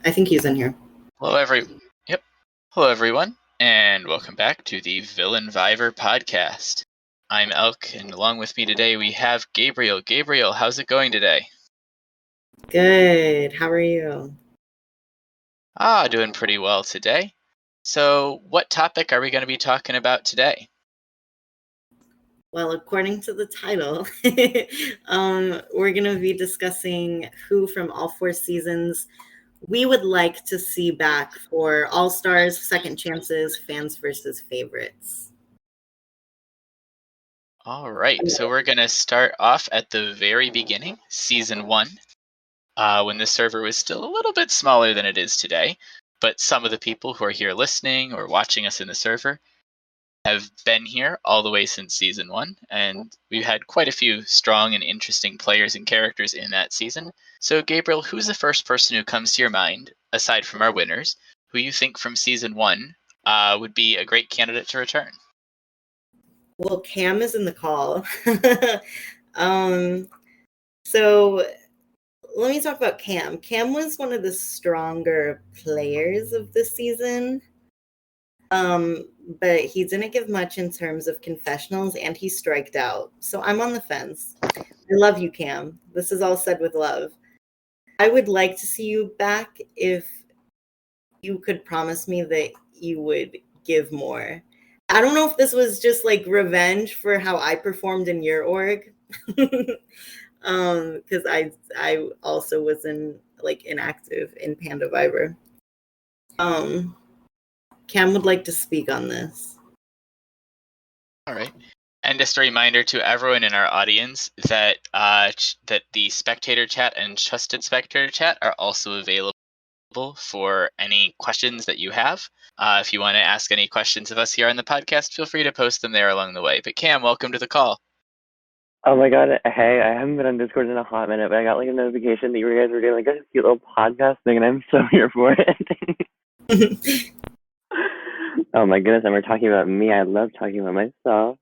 I think he's in here. Yep. Hello, everyone, and welcome back to the Villain Viver podcast. I'm Elk, and along with me today we have Gabriel. Gabriel, how's it going today? Good. How are you? Doing pretty well today. So, what topic are we going to be talking about today? Well, according to the title, we're going to be discussing who from all 4 seasons we would like to see back for All-Stars, Second Chances, Fans versus Favorites. All right, so we're going to start off at the very beginning, Season 1, when the server was still a little bit smaller than it is today. But some of the people who are here listening or watching us in the server have been here all the way since Season 1, and we've had quite a few strong and interesting players and characters in that season. So, Gabriel, who's the first person who comes to your mind, aside from our winners, who you think from Season 1 would be a great candidate to return? Well, Cam is in the call. So let me talk about Cam. Cam was one of the stronger players of this season. But he didn't give much in terms of confessionals, and he striked out. So I'm on the fence. I love you, Cam. This is all said with love. I would like to see you back if you could promise me that you would give more. I don't know if this was just like revenge for how I performed in your org. Because I also was inactive in Panda Viber. Cam would like to speak on this. All right. And just a reminder to everyone in our audience that that the spectator chat and trusted spectator chat are also available for any questions that you have. If you want to ask any questions of us here on the podcast, feel free to post them there along the way. But Cam, welcome to the call. Oh my god, hey, I haven't been on Discord in a hot minute, but I got like a notification that you guys were doing like a cute little podcast thing, and I'm so here for it. Oh my goodness, and we're talking about me. I love talking about myself.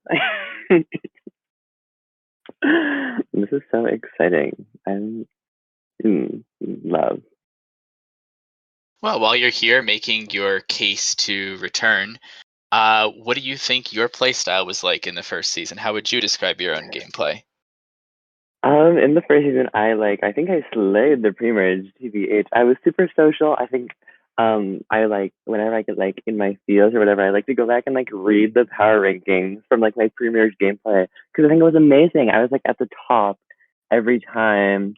This is so exciting. I'm in love. Well, while you're here making your case to return, what do you think your playstyle was like in the first season? How would you describe your own gameplay? In the first season, I think I slayed the pre-merge, TBH. I was super social. I think, I whenever I get like in my fields or whatever, I like to go back and like read the power rankings from like my pre-merge gameplay because I think it was amazing. I was like at the top every time.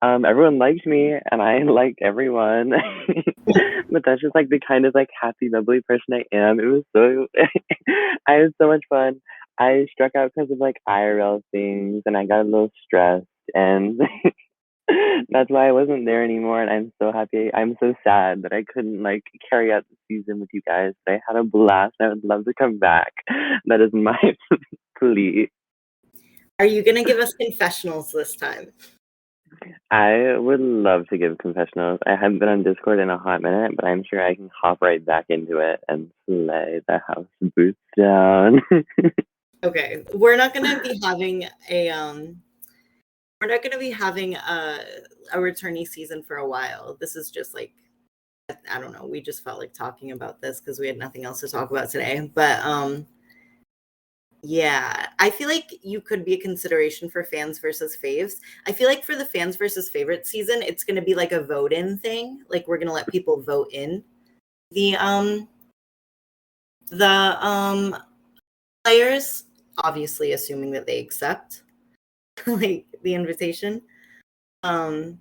Everyone liked me and I liked everyone. But that's just like the kind of like happy, bubbly person I am. It was so, I had so much fun. I struck out because of like IRL things and I got a little stressed and that's why I wasn't there anymore. And I'm so happy. I'm so sad that I couldn't like carry out the season with you guys. But I had a blast. I would love to come back. That is my plea. Are you going to give us confessionals this time? I would love to give confessionals. I haven't been on Discord in a hot minute, but I'm sure I can hop right back into it and slay the house boots down. Okay, we're not going to be having a returnee season for a while. This is just like, I don't know. We just felt like talking about this because we had nothing else to talk about today. But yeah, I feel like you could be a consideration for fans versus faves. I feel like for the fans versus favorite season, it's going to be like a vote-in thing. Like we're going to let people vote in the players, obviously assuming that they accept like the invitation. But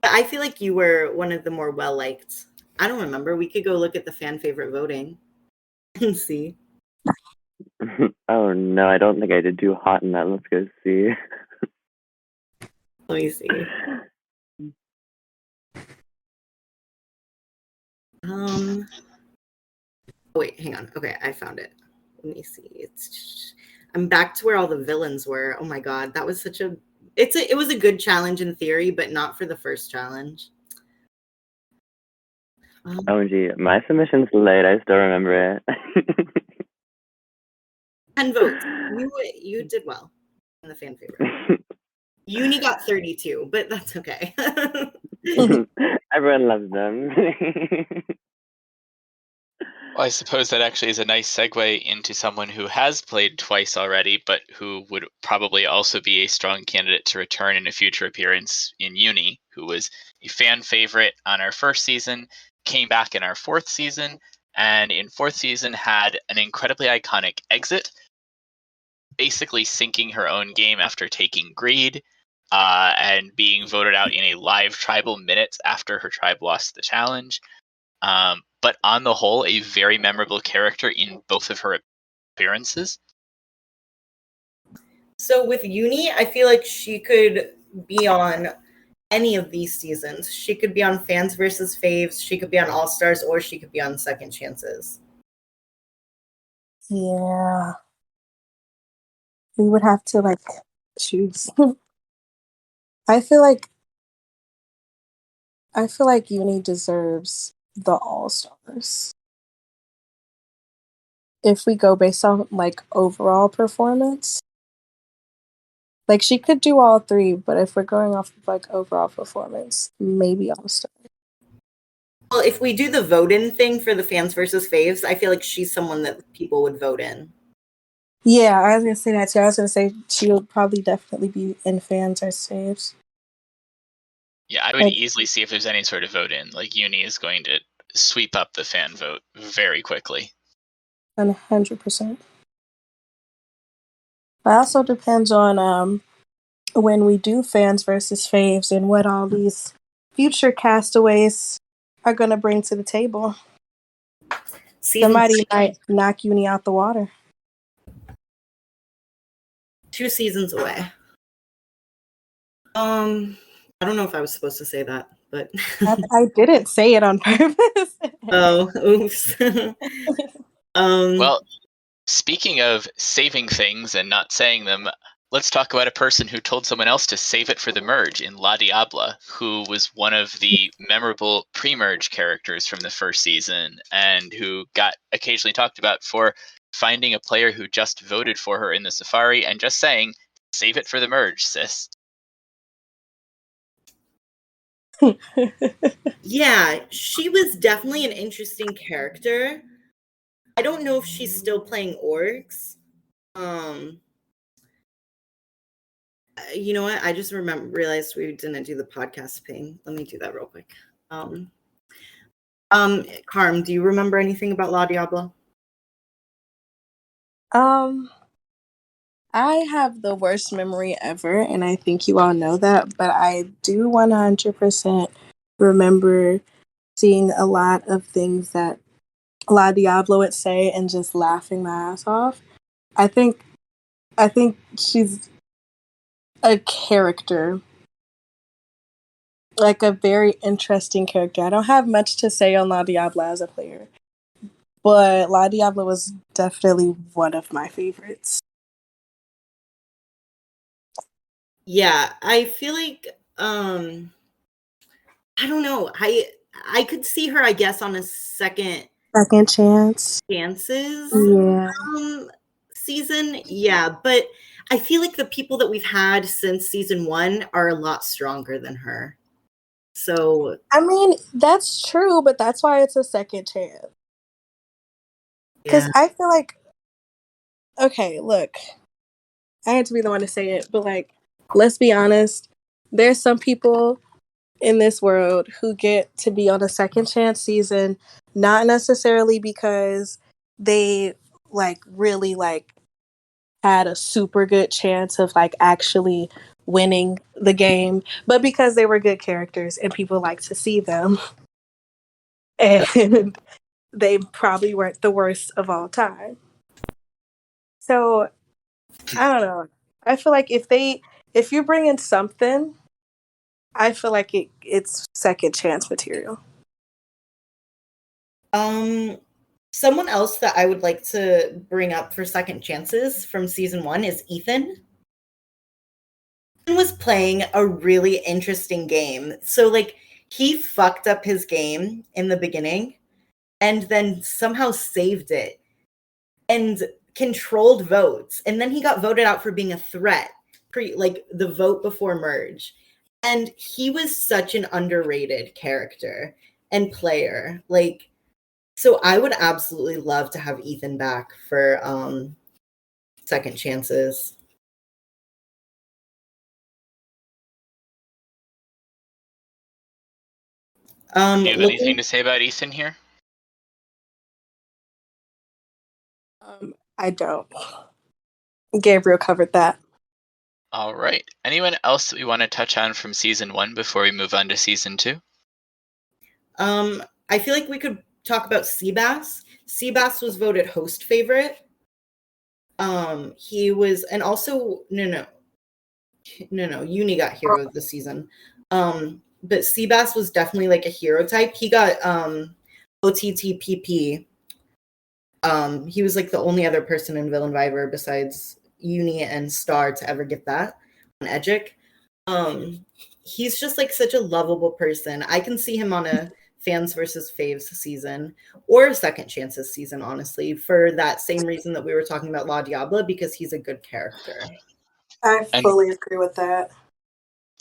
I feel like you were one of the more well-liked. I don't remember. We could go look at the fan favorite voting and see. Oh no, I don't think I did too hot in that. Let's go see. Let me see. Wait, hang on. Okay, I found it. Let me see. I'm back to where all the villains were. Oh my god, that was such a. It was a good challenge in theory, but not for the first challenge. Oh gee, my submission's late. I still remember it. 10 votes. You did well in the fan favorite. Uni got 32, but that's okay. Everyone loves them. Well, I suppose that actually is a nice segue into someone who has played twice already, but who would probably also be a strong candidate to return in a future appearance in Uni, who was a fan favorite on our first season, came back in our fourth season, and in fourth season had an incredibly iconic exit, basically sinking her own game after taking greed, and being voted out in a live tribal minutes after her tribe lost the challenge. But on the whole, a very memorable character in both of her appearances. So with Uni, I feel like she could be on any of these seasons. She could be on Fans versus Faves, she could be on All Stars, or she could be on Second Chances. Yeah. We would have to like choose. I feel like Uni deserves the All Stars. If we go based on like overall performance. Like she could do all three, but if we're going off of like overall performance, maybe All Star. Well, if we do the vote-in thing for the Fans versus Faves, I feel like she's someone that people would vote in. Yeah, I was gonna say that too. I was gonna say she'll probably definitely be in Fans or Faves. Yeah, I would easily see if there's any sort of vote in. Like Uni is going to sweep up the fan vote very quickly. 100%. It also depends on when we do Fans versus Faves and what all these future castaways are gonna bring to the table. Somebody might knock Uni out the water. 2 seasons away. I don't know if I was supposed to say that, but I didn't say it on purpose. Oh, oops. Well, speaking of saving things and not saying them, let's talk about a person who told someone else to save it for the merge in La Diabla, who was one of the memorable pre-merge characters from the first season and who got occasionally talked about for finding a player who just voted for her in the Safari and just saying, save it for the merge, sis. Yeah, she was definitely an interesting character. I don't know if she's still playing orgs. You know what? I just realized we didn't do the podcast ping. Let me do that real quick. Carm, do you remember anything about La Diabla? I have the worst memory ever, and I think you all know that, but I do 100% remember seeing a lot of things that La Diablo would say and just laughing my ass off. I think she's a character, like a very interesting character. I don't have much to say on La Diabla as a player, but La Diabla was definitely one of my favorites. Yeah, I feel like I don't know. I could see her, I guess, on a second chance. Chances Yeah. Season. Yeah, but I feel like the people that we've had since season 1 are a lot stronger than her. So I mean, that's true, but that's why it's a second chance. Because I feel like, okay, look, I had to be the one to say it, but like, let's be honest, there's some people in this world who get to be on a second chance season, not necessarily because they like really like had a super good chance of like actually winning the game, but because they were good characters and people like to see them. And they probably weren't the worst of all time. So I don't know. I feel like if you bring in something, I feel like it's second chance material. Someone else that I would like to bring up for second chances from season 1 is Ethan. Ethan was playing a really interesting game. So like he fucked up his game in the beginning and then somehow saved it and controlled votes. And then he got voted out for being a threat, like the vote before merge. And he was such an underrated character and player. Like, so I would absolutely love to have Ethan back for second chances. Do you have anything to say about Ethan here? I don't. Gabriel covered that. All right. Anyone else that we want to touch on from season 1 before we move on to season 2? I feel like we could talk about Seabass. Seabass was voted host favorite. He was, and also no, Uni got hero of the season. But Seabass was definitely like a hero type. He got OTTPP. He was like the only other person in Villain Viber besides Uni and Star to ever get that on Edgic. He's just like such a lovable person. I can see him on a Fans versus Faves season or a Second Chances season, honestly, for that same reason that we were talking about La Diabla, because he's a good character. I fully agree with that.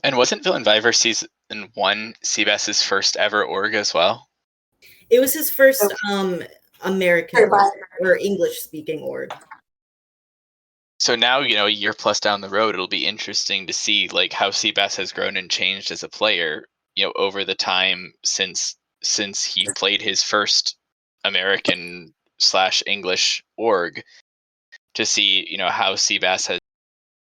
And wasn't Villain Viber season 1 Seabass's first ever org as well? It was his first American or English speaking org. So now, a year plus down the road, it'll be interesting to see like how Seabass has grown and changed as a player, over the time since he played his first American / English org, to see, how Seabass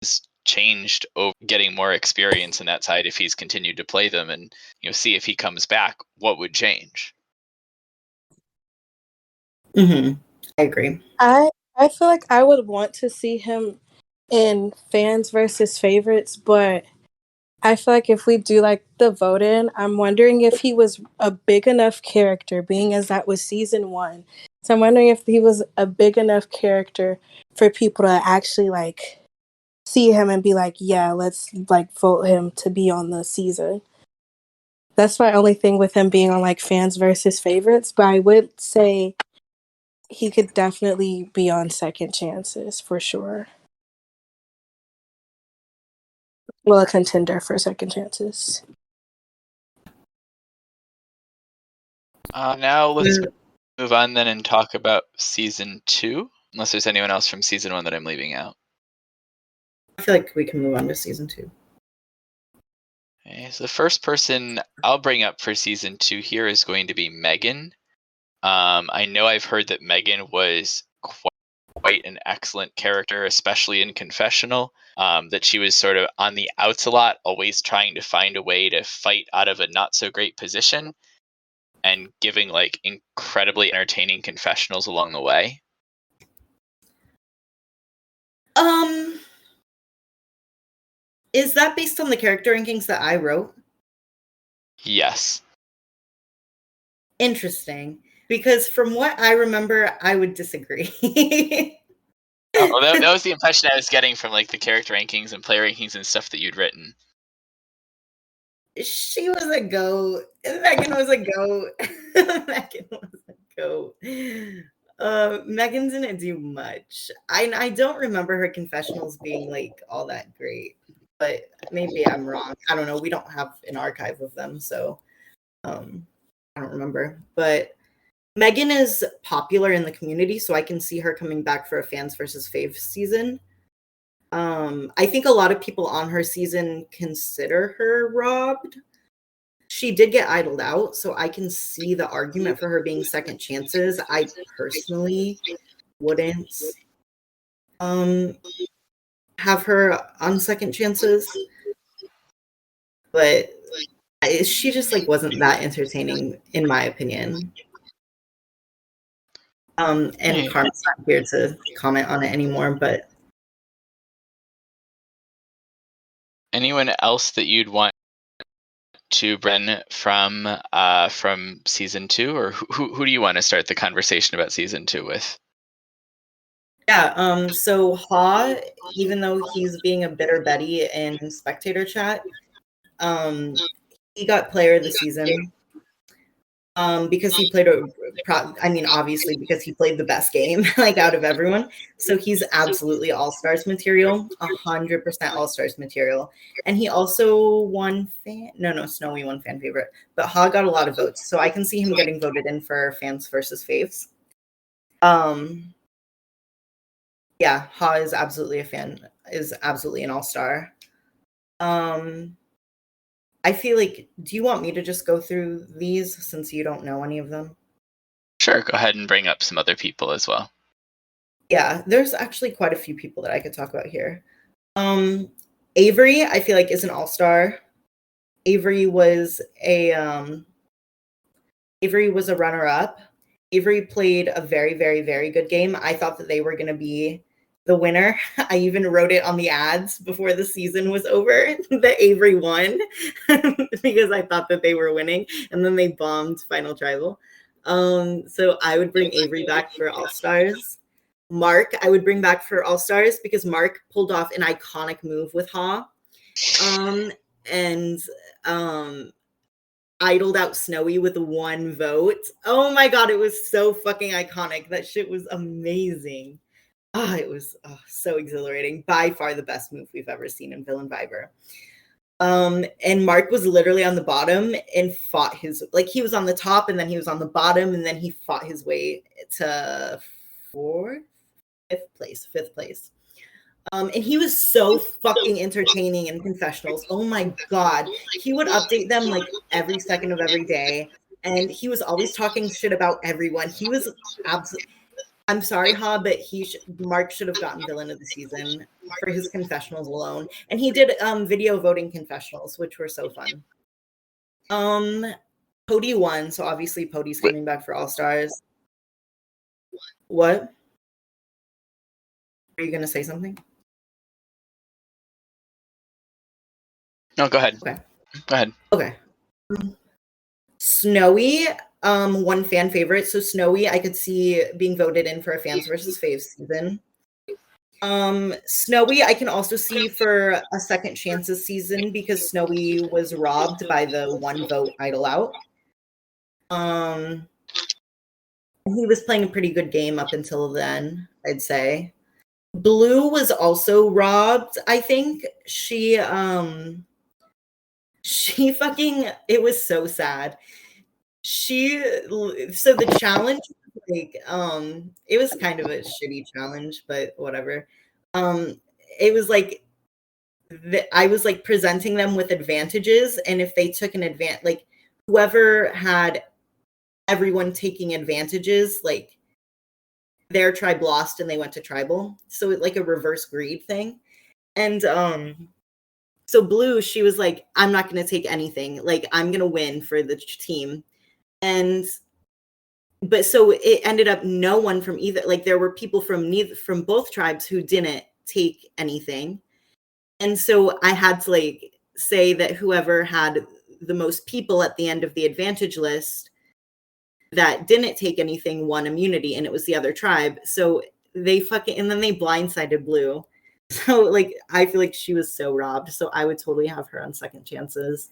has changed over getting more experience in that side if he's continued to play them, and see if he comes back, what would change. I agree. I feel like I would want to see him in Fans versus Favorites, but I feel like if we do like the vote in, I'm wondering if he was a big enough character, being as that was season 1. So I'm wondering if he was a big enough character for people to actually like see him and be like, yeah, let's like vote him to be on the season. That's my only thing with him being on like Fans versus Favorites, but I would say he could definitely be on Second Chances for sure. Well, a contender for Second Chances. Now let's move on then and talk about season 2, unless there's anyone else from season 1 that I'm leaving out. I feel like we can move on to season 2. Okay, so the first person I'll bring up for season 2 here is going to be Megan. I know I've heard that Megan was quite an excellent character, especially in Confessional, that she was sort of on the outs a lot, always trying to find a way to fight out of a not so great position, and giving like incredibly entertaining confessionals along the way. Is that based on the character rankings that I wrote? Yes. Interesting, because from what I remember, I would disagree. that was the impression I was getting from like the character rankings and player rankings and stuff that you'd written. She was a goat. Megan was a goat. Megan was a goat. Megan didn't do much. I don't remember her confessionals being like all that great, but maybe I'm wrong. I don't know. We don't have an archive of them, so I don't remember. But Megan is popular in the community, so I can see her coming back for a Fans versus Faves season. I think a lot of people on her season consider her robbed. She did get idled out, so I can see the argument for her being Second Chances. I personally wouldn't have her on Second Chances, but she just like wasn't that entertaining in my opinion. And Carmen's not here to comment on it anymore, but anyone else that you'd want to bring from season 2, or who do you want to start the conversation about season 2 with? Yeah, so Haw, even though he's being a bitter Betty in spectator chat, he got player of the season. because he played obviously because he played the best game like out of everyone. So he's absolutely all-stars material, 100% all-stars material. And he also won Snowy won fan favorite, but Ha got a lot of votes. So I can see him getting voted in for fans versus faves. Yeah, Ha is absolutely an all-star. I feel like, do you want me to just go through these since you don't know any of them? Sure, go ahead and bring up some other people as well. Yeah, there's actually quite a few people that I could talk about here. Avery, I feel like, is an all-star. Avery was a runner-up. Avery played a very, very, very good game. I thought that they were going to be the winner. I even wrote it on the ads before the season was over that Avery won because I thought that they were winning, and then they bombed Final Tribal. So I would bring Avery back for All-Stars. Mark, I would bring back for All-Stars because Mark pulled off an iconic move with Ha. And idled out Snowy with 1 vote. Oh my god, it was so fucking iconic. That shit was amazing. It was so exhilarating. By far the best move we've ever seen in Villain Viber. And Mark was literally on the bottom and fought he was on the top and then he was on the bottom and then he fought his way to fifth place. And he was so fucking entertaining in confessionals. Oh my god. He would update them like every second of every day. And he was always talking shit about everyone. He was absolutely, I'm sorry, Ha, but Mark should have gotten villain of the season for his confessionals alone. And he did video voting confessionals, which were so fun. Pody won, so obviously Pody's coming back for All-Stars. What? Are you gonna say something? No, go ahead. Okay. Go ahead. Okay. Snowy, one fan favorite. So Snowy, I could see being voted in for a fans versus faves season. Snowy, I can also see for a second chances season because Snowy was robbed by the 1 vote idle out. He was playing a pretty good game up until then, I'd say. Blue was also robbed, I think. She fucking, it was so sad. So the challenge, like, it was kind of a shitty challenge, but whatever. It was like, I was like presenting them with advantages, and if they took an advantage, like whoever had everyone taking advantages, like their tribe lost and they went to tribal. So it like a reverse greed thing. And so Blue, she was like, I'm not going to take anything. Like, I'm going to win for the team. But so it ended up no one from either, like there were people from both tribes who didn't take anything. And so I had to like say that whoever had the most people at the end of the advantage list that didn't take anything won immunity, and it was the other tribe. So and then they blindsided Blue. So like I feel like she was so robbed. So I would totally have her on second chances.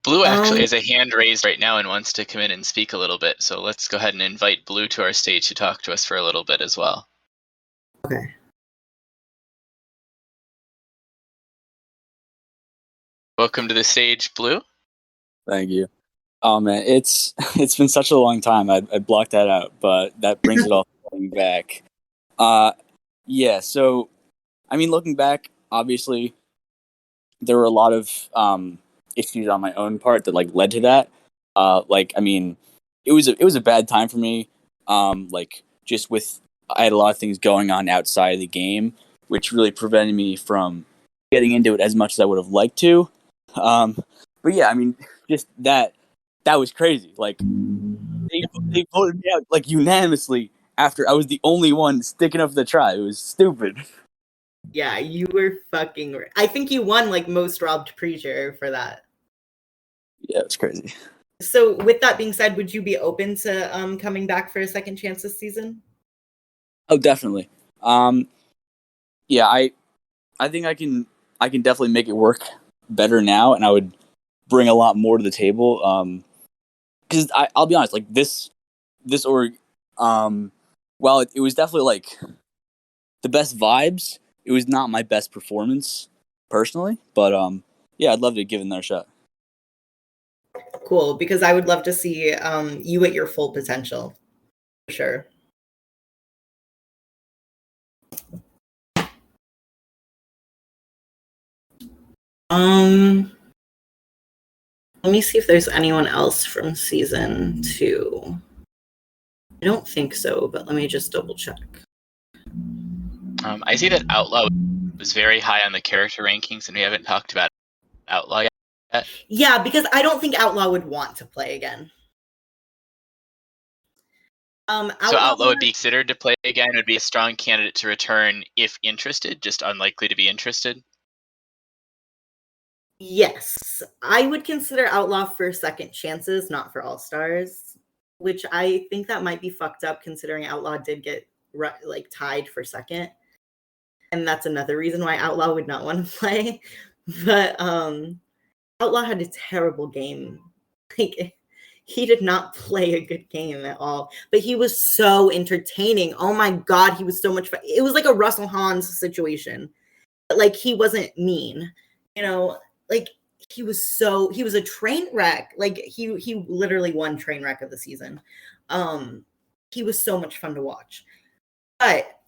Blue actually has a hand raised right now and wants to come in and speak a little bit. So let's go ahead and invite Blue to our stage to talk to us for a little bit as well. Okay. Welcome to the stage, Blue. Thank you. Oh man, it's been such a long time. I blocked that out, but that brings it all back. Yeah. So, I mean, looking back, obviously, there were a lot of issues on my own part that like led to that. I mean, it was a bad time for me. Just with I had a lot of things going on outside of the game, which really prevented me from getting into it as much as I would have liked to. But yeah, I mean, just that was crazy. Like they voted me out like unanimously after I was the only one sticking up for the tribe. It was stupid. Yeah, you were fucking. I think you won like most robbed preacher for that. Yeah, it was crazy. So, with that being said, would you be open to coming back for a second chance this season? Oh, definitely. Yeah, I think I can definitely make it work better now, and I would bring a lot more to the table. because I'll be honest, like this org, while it was definitely like the best vibes, it was not my best performance personally, but yeah, I'd love to give it another shot. Cool, because I would love to see you at your full potential, for sure. Let me see if there's anyone else from season 2. I don't think so, but let me just double check. I see that Outlaw was very high on the character rankings, and we haven't talked about Outlaw yet. Yeah, because I don't think Outlaw would want to play again. So Outlaw would be considered to play again, would be a strong candidate to return if interested, just unlikely to be interested. Yes, I would consider Outlaw for second chances, not for All-Stars, which I think that might be fucked up considering Outlaw did get like tied for second. And that's another reason why Outlaw would not want to play. But Outlaw had a terrible game. Like, he did not play a good game at all. But he was so entertaining. Oh my God, he was so much fun. It was like a Russell Hans situation. But like, he wasn't mean. You know, like he was a train wreck. Like he literally won train wreck of the season. He was so much fun to watch. But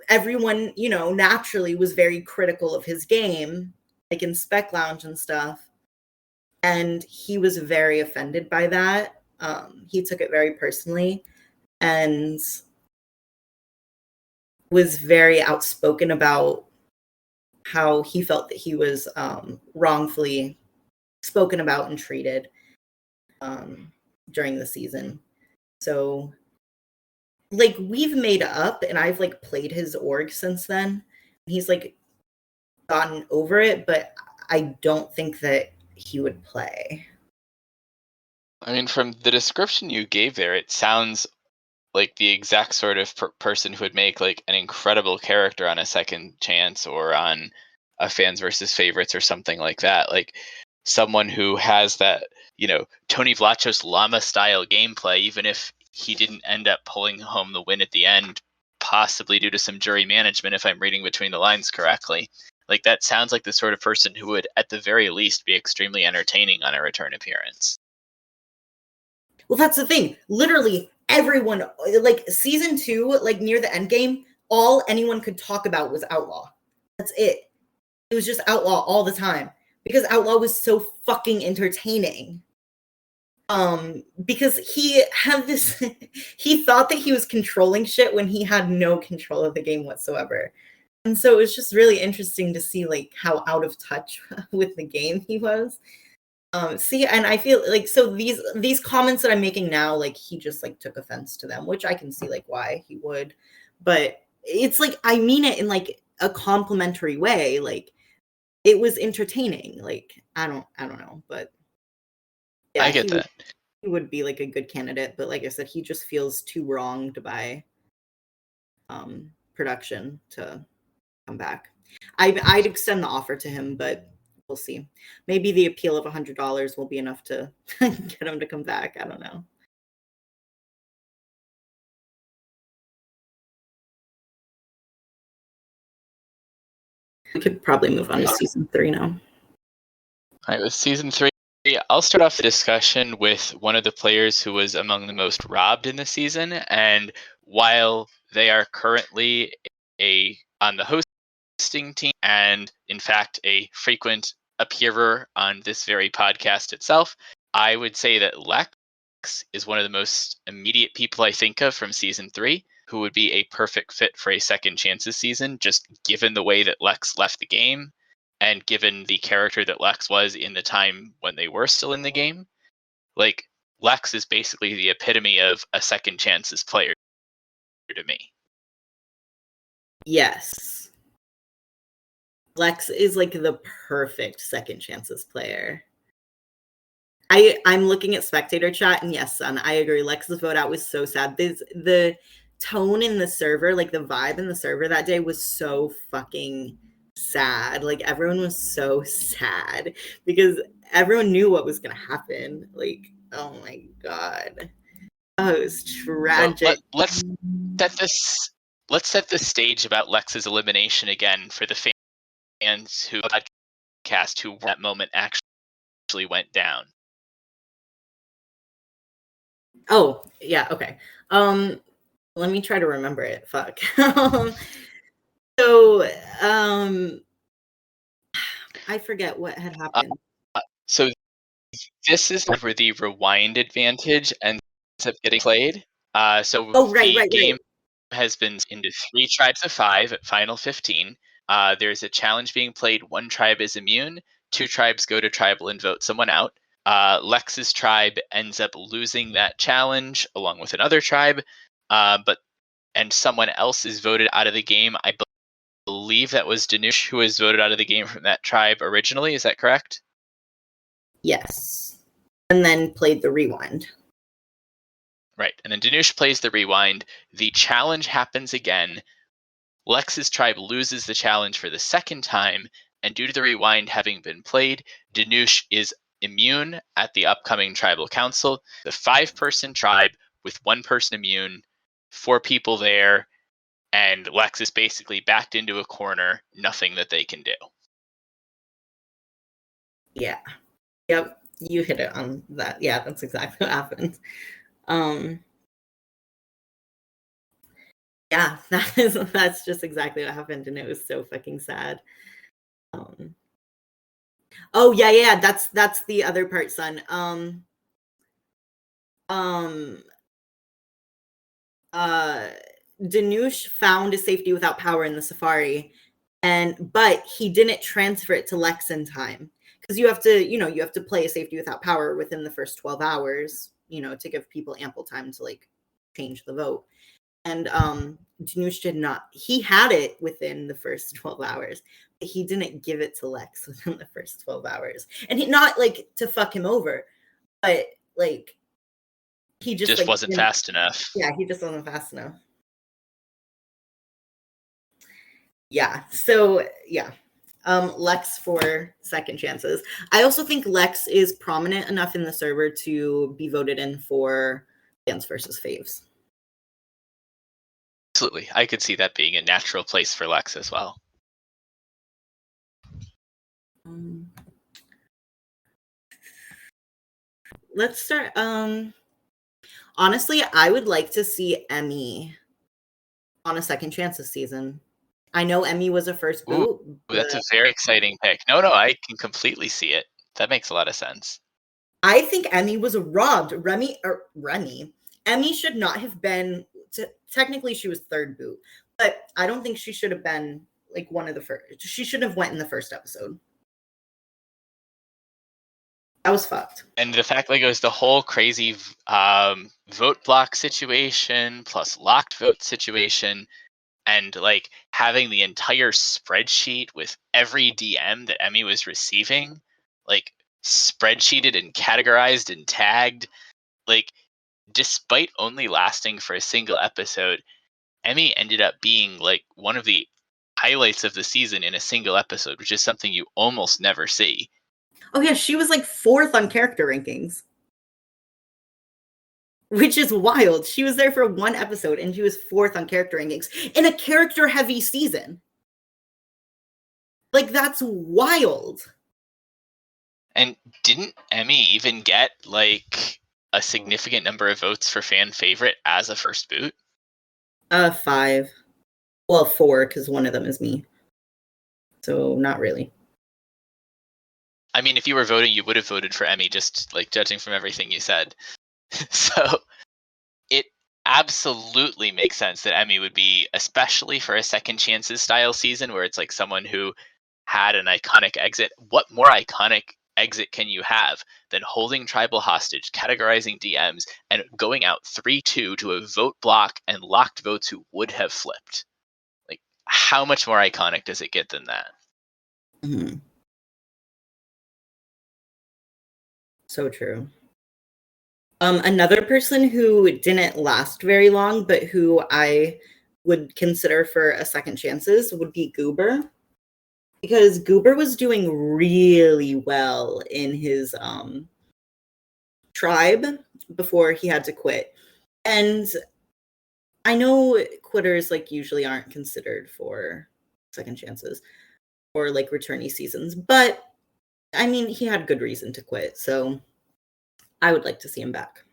everyone, you know, naturally was very critical of his game, like in Spec Lounge and stuff. And he was very offended by that. He took it very personally and was very outspoken about how he felt that he was wrongfully spoken about and treated during the season. So, like, we've made up, and I've like played his org since then. He's like gotten over it, but I don't think that he would play. I mean, from the description you gave there, it sounds like the exact sort of person who would make like an incredible character on a second chance or on a fans versus favorites or something like that. Like someone who has that, you know, Tony Vlachos llama style gameplay, even if he didn't end up pulling home the win at the end, possibly due to some jury management, if I'm reading between the lines correctly. Like that sounds like the sort of person who would, at the very least, be extremely entertaining on a return appearance. Well, that's the thing. Literally everyone, like season 2, like near the end game, all anyone could talk about was Outlaw. That's it. It was just Outlaw all the time because Outlaw was so fucking entertaining. Because he had this, he thought that he was controlling shit when he had no control of the game whatsoever. And so it was just really interesting to see like how out of touch with the game he was. See, and I feel like so these comments that I'm making now, like he just like took offense to them, which I can see like why he would, but it's like I mean it in like a complimentary way. Like it was entertaining. Like I don't know, but yeah, I get that. He would be like a good candidate, but like I said, he just feels too wronged by production to come back. I'd extend the offer to him, but we'll see. Maybe the appeal of $100 will be enough to get him to come back. I don't know. We could probably move on to season 3 now. All right, with season 3, I'll start off the discussion with one of the players who was among the most robbed in the season. And while they are currently on the hosting team and, in fact, a frequent appearer on this very podcast itself, I would say that Lex is one of the most immediate people I think of from season 3 who would be a perfect fit for a second chances season, just given the way that Lex left the game and given the character that Lex was in the time when they were still in the game. Like, Lex is basically the epitome of a second chances player to me. Yes. Lex is like the perfect second chances player. I'm looking at spectator chat, and yes, son, I agree. Lex's vote out was so sad. The tone in the server, like the vibe in the server that day was so fucking sad. Like everyone was so sad because everyone knew what was going to happen. Like Oh my god. Oh, it was tragic. Well, let's set the stage about Lex's elimination again for the fans who podcast who that moment actually went down. Oh, yeah, okay. Let me try to remember it. Fuck. So, I forget what had happened. So this is where the rewind advantage ends up getting played. So the game has been into 3 tribes of 5 at final 15. There's a challenge being played. 1 tribe is immune. 2 tribes go to tribal and vote someone out. Lex's tribe ends up losing that challenge along with another tribe, and someone else is voted out of the game. I believe that was Danush who was voted out of the game from that tribe originally. Is that correct? Yes. And then played the rewind. Right. And then Danush plays the rewind. The challenge happens again. Lex's tribe loses the challenge for the second time, and due to the rewind having been played, Danush is immune at the upcoming tribal council. The 5-person tribe with 1 person immune, 4 people there, and Lex is basically backed into a corner, nothing that they can do. Yeah. Yep. You hit it on that. Yeah, that's exactly what happened. Yeah, that's just exactly what happened, and it was so fucking sad. Oh yeah, that's the other part, son. Danush found a safety without power in the safari, but he didn't transfer it to Lex in time, because you have to play a safety without power within the first 12 hours, to give people ample time to like change the vote. And Danush did not. He had it within the first 12 hours, but he didn't give it to Lex within the first 12 hours. And he, not like to fuck him over, but like he just like, wasn't fast enough. Yeah, he just wasn't fast enough. Yeah. So yeah. Lex for second chances. I also think Lex is prominent enough in the server to be voted in for Fans versus Faves. Absolutely. I could see that being a natural place for Lex as well. Let's start. Honestly, I would like to see Emmy on a second chance this season. I know Emmy was a first boot. Ooh, that's a very exciting pick. No, I can completely see it. That makes a lot of sense. I think Emmy was robbed. Emmy should not have been. Technically, she was third boot, but I don't think she should have been like one of the first. She should have went in the first episode. That was fucked. And the fact like it was the whole crazy vote block situation plus locked vote situation, and like having the entire spreadsheet with every DM that Emmy was receiving, like spreadsheeted and categorized and tagged, like despite only lasting for a single episode, Emmy ended up being like one of the highlights of the season in a single episode, which is something you almost never see. Oh yeah, she was like 4th on character rankings, which is wild. She was there for 1 episode and she was 4th on character rankings in a character heavy season. Like, that's wild. And didn't Emmy even get like a significant number of votes for fan favorite as a first boot? 5. Well, 4, because one of them is me. So not really. I mean, if you were voting, you would have voted for Emmy, just like judging from everything you said. So it absolutely makes sense that Emmy would be, especially for a second chances style season where it's like someone who had an iconic exit. What more iconic exit can you have than holding tribal hostage, categorizing DMs, and going out 3-2 to a vote block and locked votes who would have flipped? Like, how much more iconic does it get than that? Mm-hmm. So true. Another person who didn't last very long, but who I would consider for a second chances would be Goober. Because Goober was doing really well in his tribe before he had to quit. And I know quitters like usually aren't considered for second chances or like returnee seasons, but I mean, he had good reason to quit, so I would like to see him back.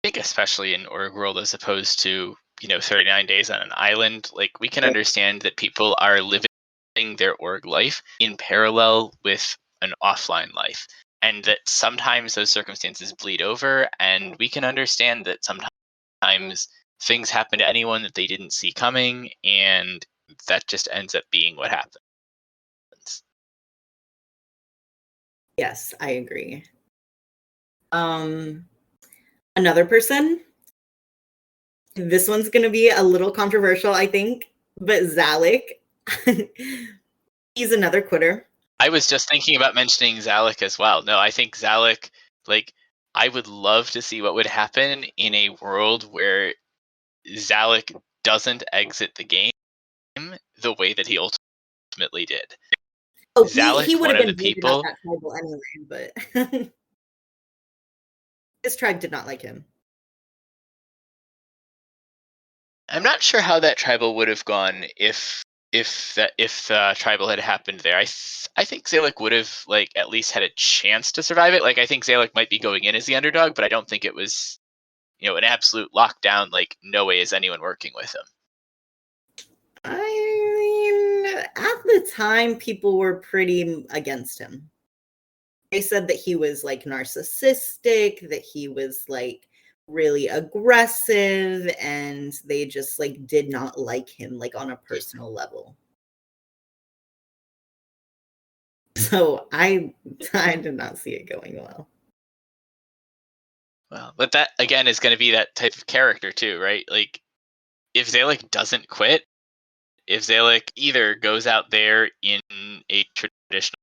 I think especially in Org World as opposed to, 39 days on an island, like we can understand that people are living their org life in parallel with an offline life, and that sometimes those circumstances bleed over, and we can understand that sometimes things happen to anyone that they didn't see coming, and that just ends up being what happens. Yes, I agree. Another person, this one's going to be a little controversial, I think, but Zalek. He's another quitter. I was just thinking about mentioning Zalek as well. No, I think Zalek, like, I would love to see what would happen in a world where Zalek doesn't exit the game the way that he ultimately did. Oh, Zalek, he would one have of the been booted out people. that tribal anyway, but his tribe did not like him. I'm not sure how that tribal would have gone if tribal had happened there. I think Zalek would have like at least had a chance to survive it. Like I think Zalek might be going in as the underdog, but I don't think it was an absolute lockdown. Like no way is anyone working with him. I mean, at the time, people were pretty against him. They said that he was like narcissistic, that he was like really aggressive, and they just like did not like him like on a personal level. So I did not see it going well. Well, but that again is going to be that type of character too, right? Like if Zalek doesn't quit, if Zalek either goes out there in a traditional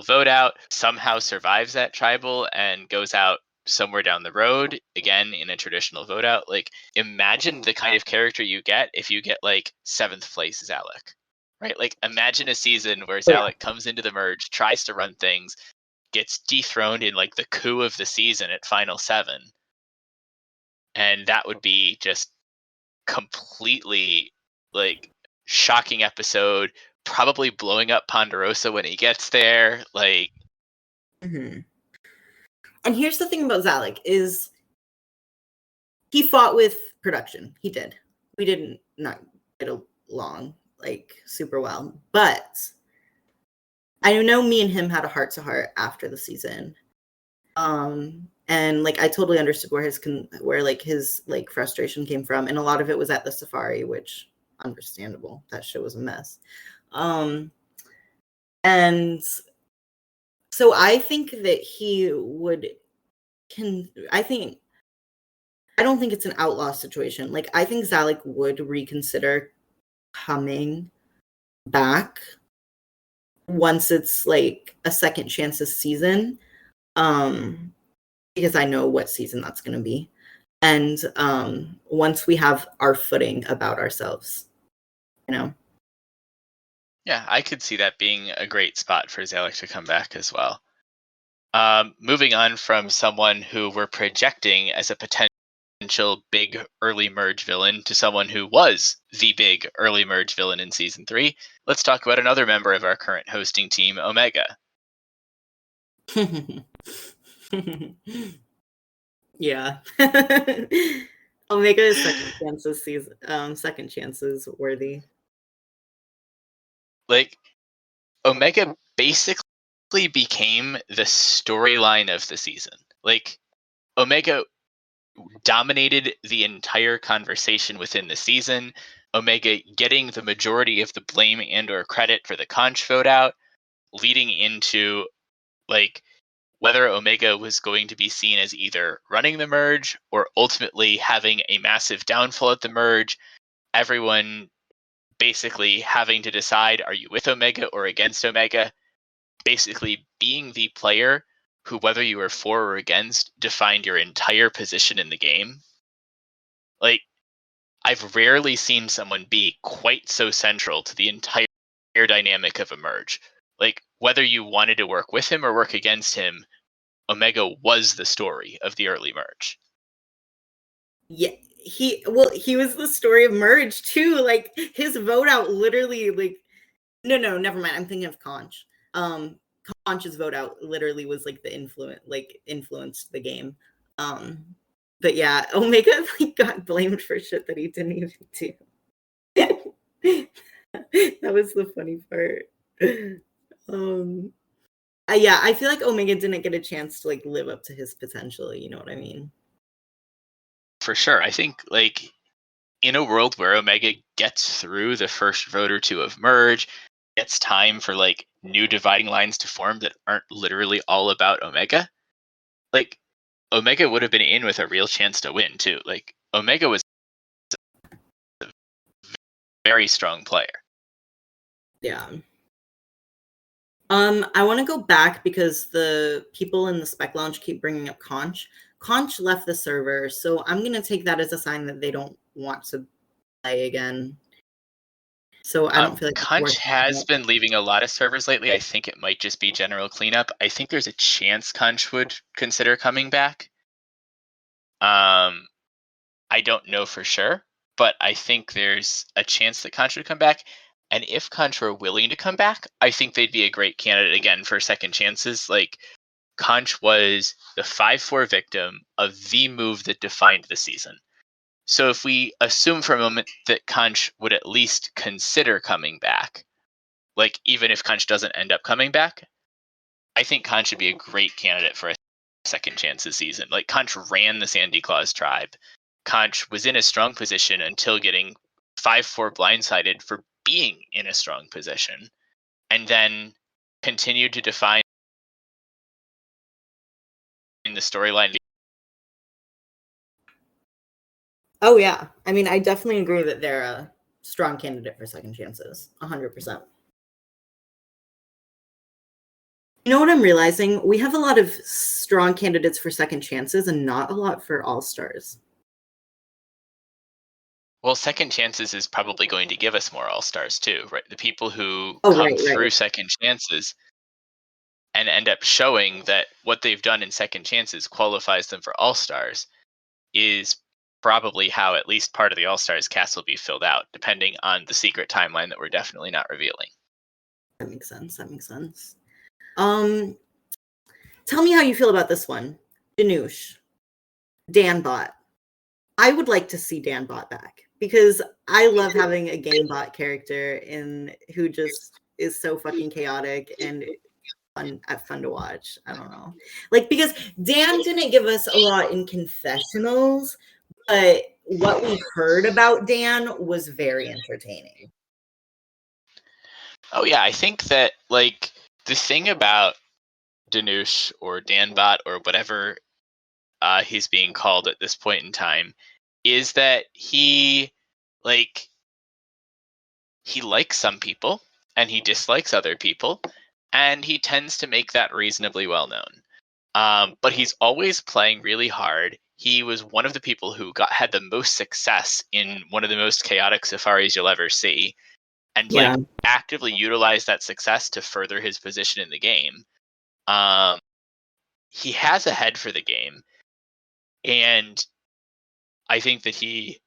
vote out, somehow survives that tribal and goes out somewhere down the road, again in a traditional vote out, like imagine the kind of character you get if you get like 7th place Zalek. Right? Like imagine a season where Zalek comes into the merge, tries to run things, gets dethroned in like the coup of the season at Final 7. And that would be just completely like shocking episode, probably blowing up Ponderosa when he gets there. Like, And here's the thing about Zalek is he fought with production. He did. We didn't not get along like super well, but I know me and him had a heart to heart after the season. And like I totally understood where his frustration came from, and a lot of it was at the safari, which understandable. That shit was a mess. And so I think that I don't think it's an outlaw situation. Like I think Zalek would reconsider coming back once it's like a second chances season. Because I know what season that's going to be. And once we have our footing about ourselves, Yeah, I could see that being a great spot for Zalek to come back as well. Moving on from someone who we're projecting as a potential big early merge villain to someone who was the big early merge villain in season 3, let's talk about another member of our current hosting team, Omega. Yeah. Omega is second chances worthy. Like Omega basically became the storyline of the season. Like Omega dominated the entire conversation within the season. Omega getting the majority of the blame and or credit for the conch vote out, leading into like whether Omega was going to be seen as either running the merge or ultimately having a massive downfall at the merge. Everyone basically having to decide, are you with Omega or against Omega? Basically being the player who, whether you were for or against, defined your entire position in the game. Like, I've rarely seen someone be quite so central to the entire dynamic of a merge. Like, whether you wanted to work with him or work against him, Omega was the story of the early merge. Yeah, he was the story of merge too. Like his vote out literally like no, never mind. I'm thinking of Conch. Conch's vote out literally was like the influenced the game. But yeah, Omega like got blamed for shit that he didn't even do. That was the funny part. Yeah, I feel like Omega didn't get a chance to like live up to his potential, you know what I mean? For sure. I think like in a world where Omega gets through the first vote or two of merge, gets time for like new dividing lines to form that aren't literally all about Omega, like Omega would have been in with a real chance to win too. Like Omega was a very strong player. Yeah. I want to go back because the people in the spec lounge keep bringing up Conch. Conch left the server, so I'm gonna take that as a sign that they don't want to play again. So I don't feel like Conch has been leaving a lot of servers lately. I think it might just be general cleanup. I think there's a chance Conch would consider coming back. I don't know for sure, but I think there's a chance that Conch would come back. And if Conch were willing to come back, I think they'd be a great candidate again for second chances. Like Conch was the 5-4 victim of the move that defined the season. So if we assume for a moment that Conch would at least consider coming back, like even if Conch doesn't end up coming back, I think Conch should be a great candidate for a second chance this season. Like Conch ran the Sandy Claus tribe. Conch was in a strong position until getting 5-4 blindsided for being in a strong position, and then continued to define the storyline. Oh yeah, I mean, I definitely agree that they're a strong candidate for second chances, 100%. You know what I'm realizing? We have a lot of strong candidates for second chances and not a lot for all-stars. Well, second chances is probably going to give us more all-stars too, right? The people who come through second chances and end up showing that what they've done in second chances qualifies them for all-stars is probably how at least part of the all-stars cast will be filled out, depending on the secret timeline that we're definitely not revealing. That makes sense. Tell me how you feel about this one. Danoosh. Danbot. I would like to see Danbot back because I love having a GameBot character in who just is so fucking chaotic and fun to watch. I don't know. Like because Dan didn't give us a lot in confessionals, but what we heard about Dan was very entertaining. Oh yeah, I think that like the thing about Danoosh or Danbot or whatever he's being called at this point in time is that he likes some people and he dislikes other people, and he tends to make that reasonably well known. But he's always playing really hard. He was one of the people who had the most success in one of the most chaotic safaris you'll ever see, and actively utilized that success to further his position in the game. He has a head for the game, and I think that he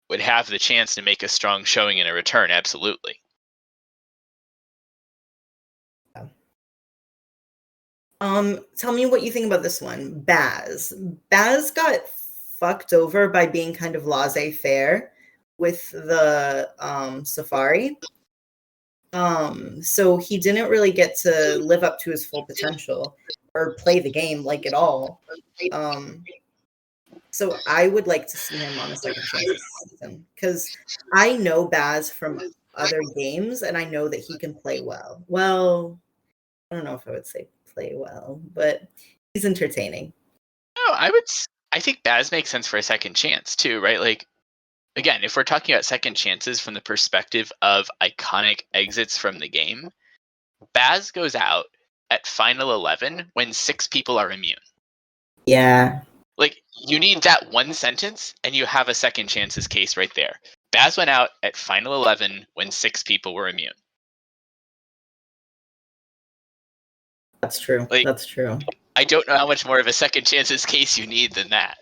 would have the chance to make a strong showing in a return, absolutely. Tell me what you think about this one. Baz. Baz got fucked over by being kind of laissez-faire with the safari. So he didn't really get to live up to his full potential or play the game like at all. So I would like to see him on a second chance this season because I know Baz from other games and I know that he can play well. Well, I don't know if I would say play well, but he's entertaining. No, I think Baz makes sense for a second chance too, right? Like, again, if we're talking about second chances from the perspective of iconic exits from the game, Baz goes out at final 11 when 6 people are immune. Yeah. Like, you need that one sentence and you have a second chances case right there. Baz went out at final 11 when 6 people were immune. That's true. Like, that's true. I don't know how much more of a second chances case you need than that.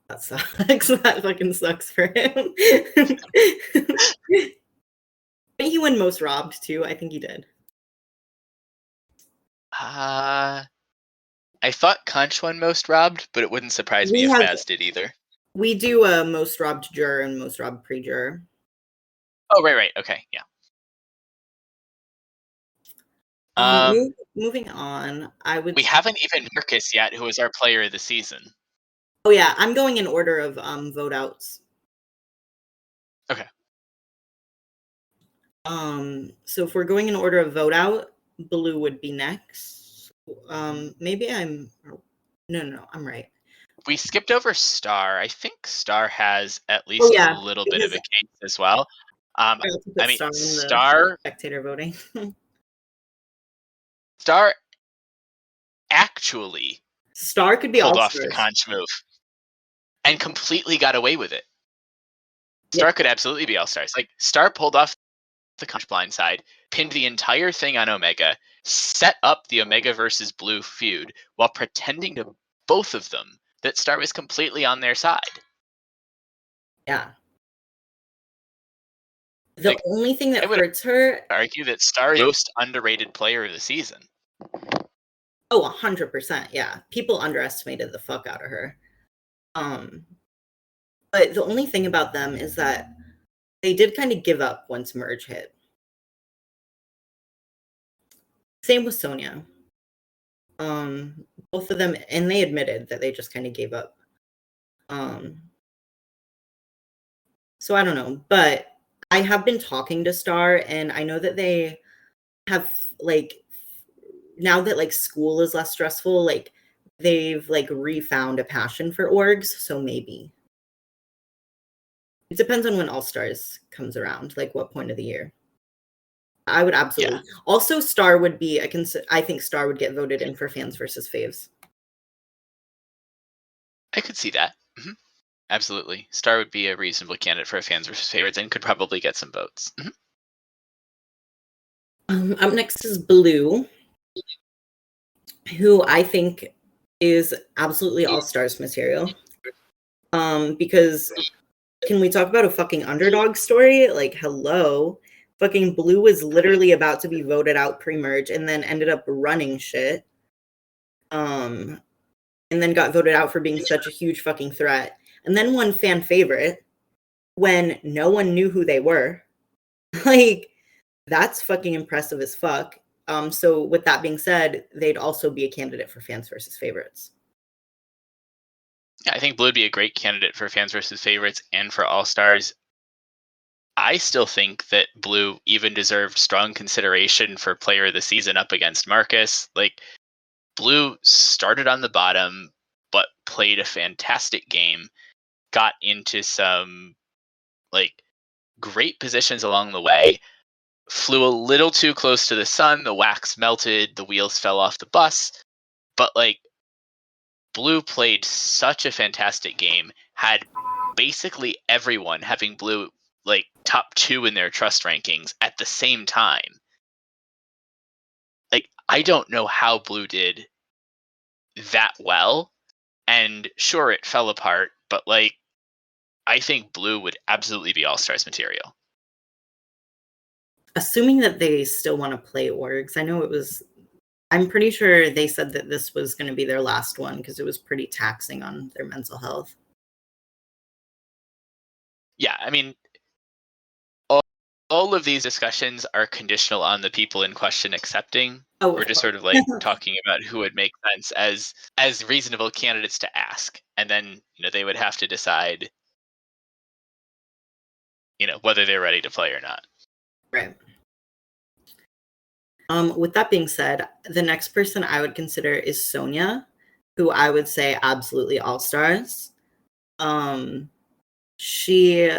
That sucks. That fucking sucks for him. Did he win most robbed too? I think he did. I thought Conch won most robbed, but it wouldn't surprise me if Faz did either. We do a most robbed juror and most robbed pre-juror. Oh, right. Okay, yeah. Moving on, we haven't even Marcus yet, who is our player of the season. Oh yeah, I'm going in order of vote outs. Okay. So if we're going in order of vote out, Blue would be next. Maybe I'm no, I'm right. We skipped over Star. I think Star has at least a little bit of a case as well. I mean, Star spectator voting. Star actually could be pulled off the Conch move and completely got away with it. Star could absolutely be All-Stars. Like, Star pulled off the Conch blindside, pinned the entire thing on Omega, set up the Omega versus Blue feud while pretending to both of them that Star was completely on their side. Yeah. The only thing that hurts her... argue that Star is the most underrated player of the season. Oh, 100%, yeah. People underestimated the fuck out of her. But the only thing about them is that they did kind of give up once Merge hit. Same with Sonia. Both of them, and they admitted that they just kind of gave up. So I don't know, but I have been talking to Star, and I know that they have, like, now that, like, school is less stressful, like, they've, like, refound a passion for orgs, so maybe. It depends on when All-Stars comes around, like, what point of the year. I would absolutely. Yeah. Also, Star would be, I think Star would get voted in for Fans versus Faves. I could see that. Mm-hmm. Absolutely. Star would be a reasonable candidate for a Fans versus Favorites and could probably get some votes. Mm-hmm. Up next is Blue, who I think is absolutely All-Stars material. Because can we talk about a fucking underdog story? Like, hello. Fucking Blue was literally about to be voted out pre-merge and then ended up running shit. And then got voted out for being such a huge fucking threat. And then won fan favorite when no one knew who they were. Like, that's fucking impressive as fuck. So with that being said, they'd also be a candidate for Fans versus Favorites. Yeah, I think Blue would be a great candidate for Fans versus Favorites and for All-Stars. I still think that Blue even deserved strong consideration for Player of the Season up against Marcus. Like, Blue started on the bottom, but played a fantastic game, got into some, like, great positions along the way, flew a little too close to the sun, the wax melted, the wheels fell off the bus, but, like, Blue played such a fantastic game, had basically everyone having Blue, like, top 2 in their trust rankings at the same time. Like, I don't know how Blue did that well, and sure, it fell apart, but, like, I think Blue would absolutely be All-Stars material. Assuming that they still want to play orgs, I know it was... I'm pretty sure they said that this was going to be their last one because it was pretty taxing on their mental health. Yeah, I mean, all of these discussions are conditional on the people in question accepting. We're just sort of like talking about who would make sense as reasonable candidates to ask, and then they would have to decide whether they're ready to play or not. Right. With that being said, the next person I would consider is Sonia, who I would say absolutely All-Stars. She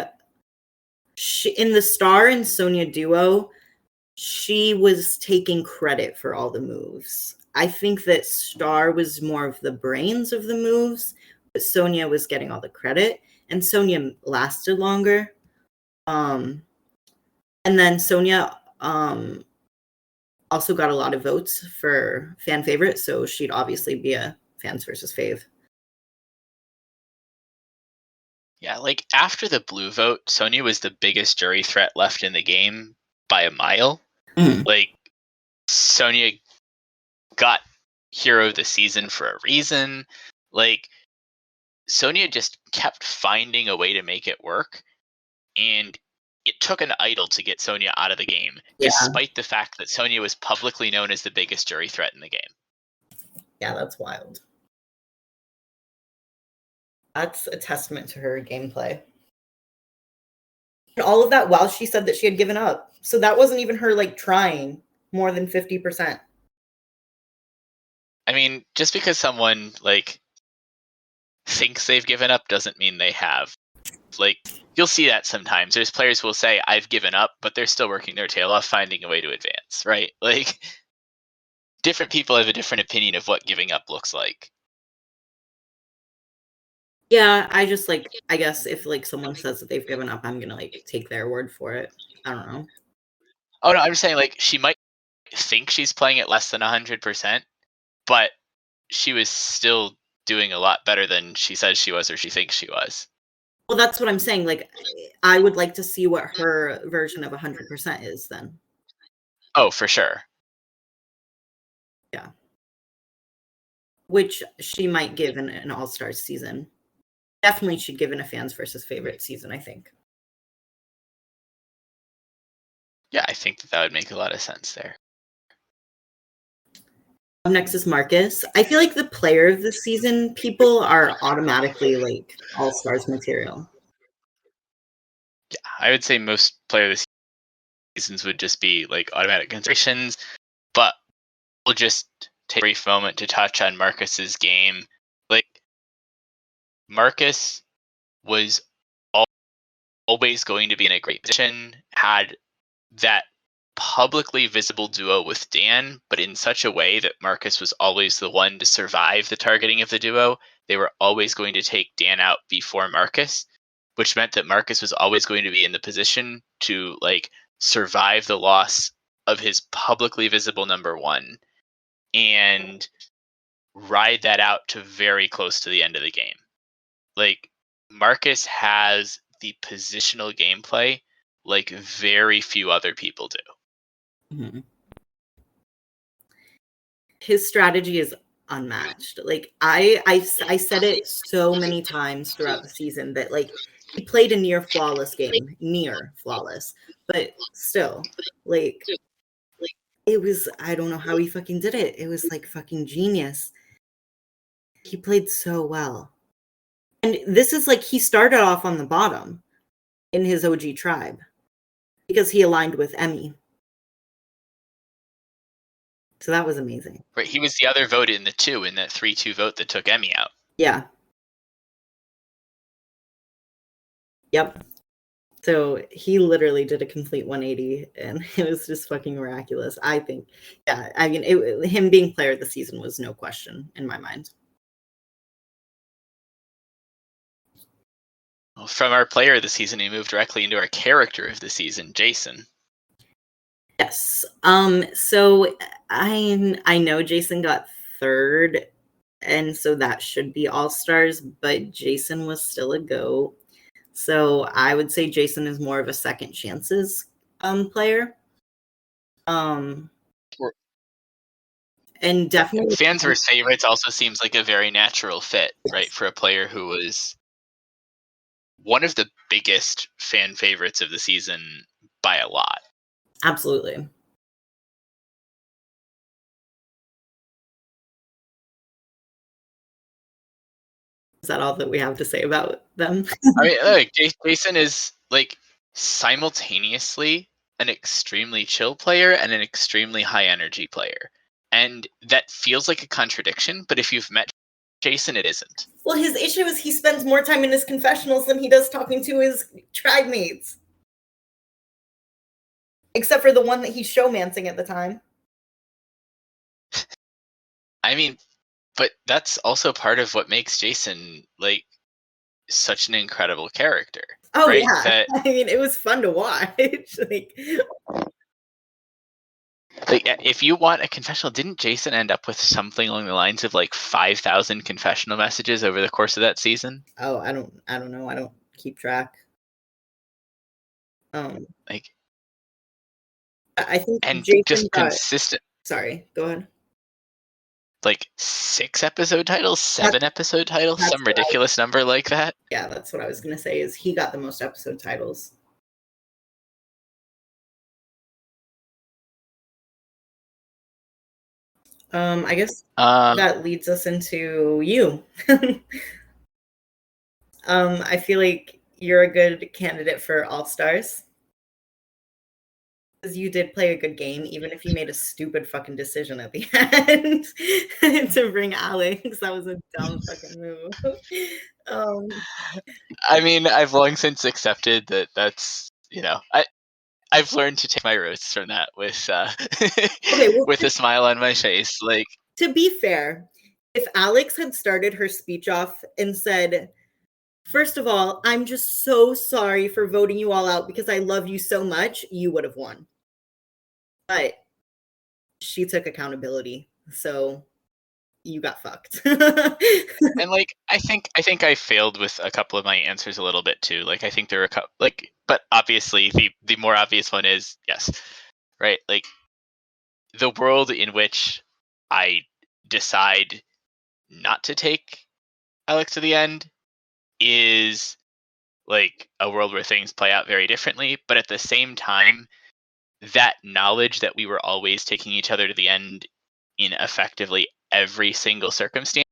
in the Star and Sonia duo, she was taking credit for all the moves. I think that Star was more of the brains of the moves, but Sonia was getting all the credit, and Sonia lasted longer. And then Sonia also got a lot of votes for fan favorite, so she'd obviously be a fans versus fave. Yeah, like after the blue vote, Sonya was the biggest jury threat left in the game by a mile. Like Sonya got hero of the season for a reason. Like Sonya just kept finding a way to make it work, and it took an idol to get Sonya out of the game, despite the fact that Sonya was publicly known as the biggest jury threat in the game. Yeah, that's wild. That's a testament to her gameplay. And all of that while she said that she had given up. So that wasn't even her like trying more than 50%. I mean, just because someone like thinks they've given up doesn't mean they have. Like, you'll see that sometimes. There's players who will say, I've given up, but they're still working their tail off finding a way to advance, right? Like, different people have a different opinion of what giving up looks like. Yeah, I just like, I guess if like someone says that they've given up, I'm gonna like take their word for it. I don't know. Oh no, I'm just saying like she might think she's playing at less than 100%, but she was still doing a lot better than she says she was or she thinks she was. Well, that's what I'm saying. Like, I would like to see what her version of 100% is then. Oh, for sure. Yeah. Which she might give in an All-Stars season. Definitely she'd give in a fans versus favorite season, I think. Yeah, I think that would make a lot of sense there. Next is Marcus. I feel like the player of the season people are automatically like All-Stars material. Yeah, I would say most player of the seasons would just be like automatic considerations, but we'll just take a brief moment to touch on Marcus's game. Like, Marcus was always going to be in a great position, had that publicly visible duo with Dan, but in such a way that Marcus was always the one to survive the targeting of the duo. They were always going to take Dan out before Marcus, which meant that Marcus was always going to be in the position to like survive the loss of his publicly visible number one and ride that out to very close to the end of the game. Like, Marcus has the positional gameplay like very few other people do. Mm-hmm. His strategy is unmatched. Like I said it so many times throughout the season that like he played a near flawless game, but still like it was, I don't know how he fucking did it. It was like fucking genius. He played so well. And this is like he started off on the bottom in his OG tribe because he aligned with Emmy. So that was amazing. Right, he was the other vote in the 2 in that 3-2 vote that took Emmy out. Yeah. Yep. So he literally did a complete 180 and it was just fucking miraculous. I think, yeah, I mean, him being player of the season was no question in my mind. Well, from our player of the season, he moved directly into our character of the season, Jason. Yes. So I know Jason got third, and so that should be all stars, but Jason was still a GOAT. So I would say Jason is more of a second chances player. And definitely fans versus favorites also seems like a very natural fit, right? For a player who was one of the biggest fan favorites of the season by a lot. Absolutely. Is that all that we have to say about them? I mean, look, Jason is like simultaneously an extremely chill player and an extremely high energy player. And that feels like a contradiction, but if you've met Jason, it isn't. Well, his issue is he spends more time in his confessionals than he does talking to his tribe mates. Except for the one that he's showmancing at the time. I mean, but that's also part of what makes Jason like such an incredible character. Oh, right? yeah. That, I mean, it was fun to watch. Like, Like, if you want a confessional, didn't Jason end up with something along the lines of like 5,000 confessional messages over the course of that season? Oh, I don't know. I don't keep track. Like, I think and Jason just got. consistent. Sorry, go ahead. Like 6 episode titles, 7 episode titles, some ridiculous number like that. Yeah, that's what I was gonna say. Is he got the most episode titles? I guess that leads us into you. I feel like you're a good candidate for All Stars. Because you did play a good game, even if you made a stupid fucking decision at the end to bring Alex. That was a dumb fucking move. I mean, I've long since accepted that that's, I've learned to take my roasts from that with Okay, well, with a smile on my face. Like, to be fair, if Alex had started her speech off and said, "First of all, I'm just so sorry for voting you all out because I love you so much," you would have won. But she took accountability, so you got fucked. and like, I think I failed with a couple of my answers a little bit too. Like, I think there were a couple, like, but obviously the more obvious one is yes, right? Like, the world in which I decide not to take Alex to the end is like a world where things play out very differently, but at the same time, that knowledge that we were always taking each other to the end in effectively every single circumstance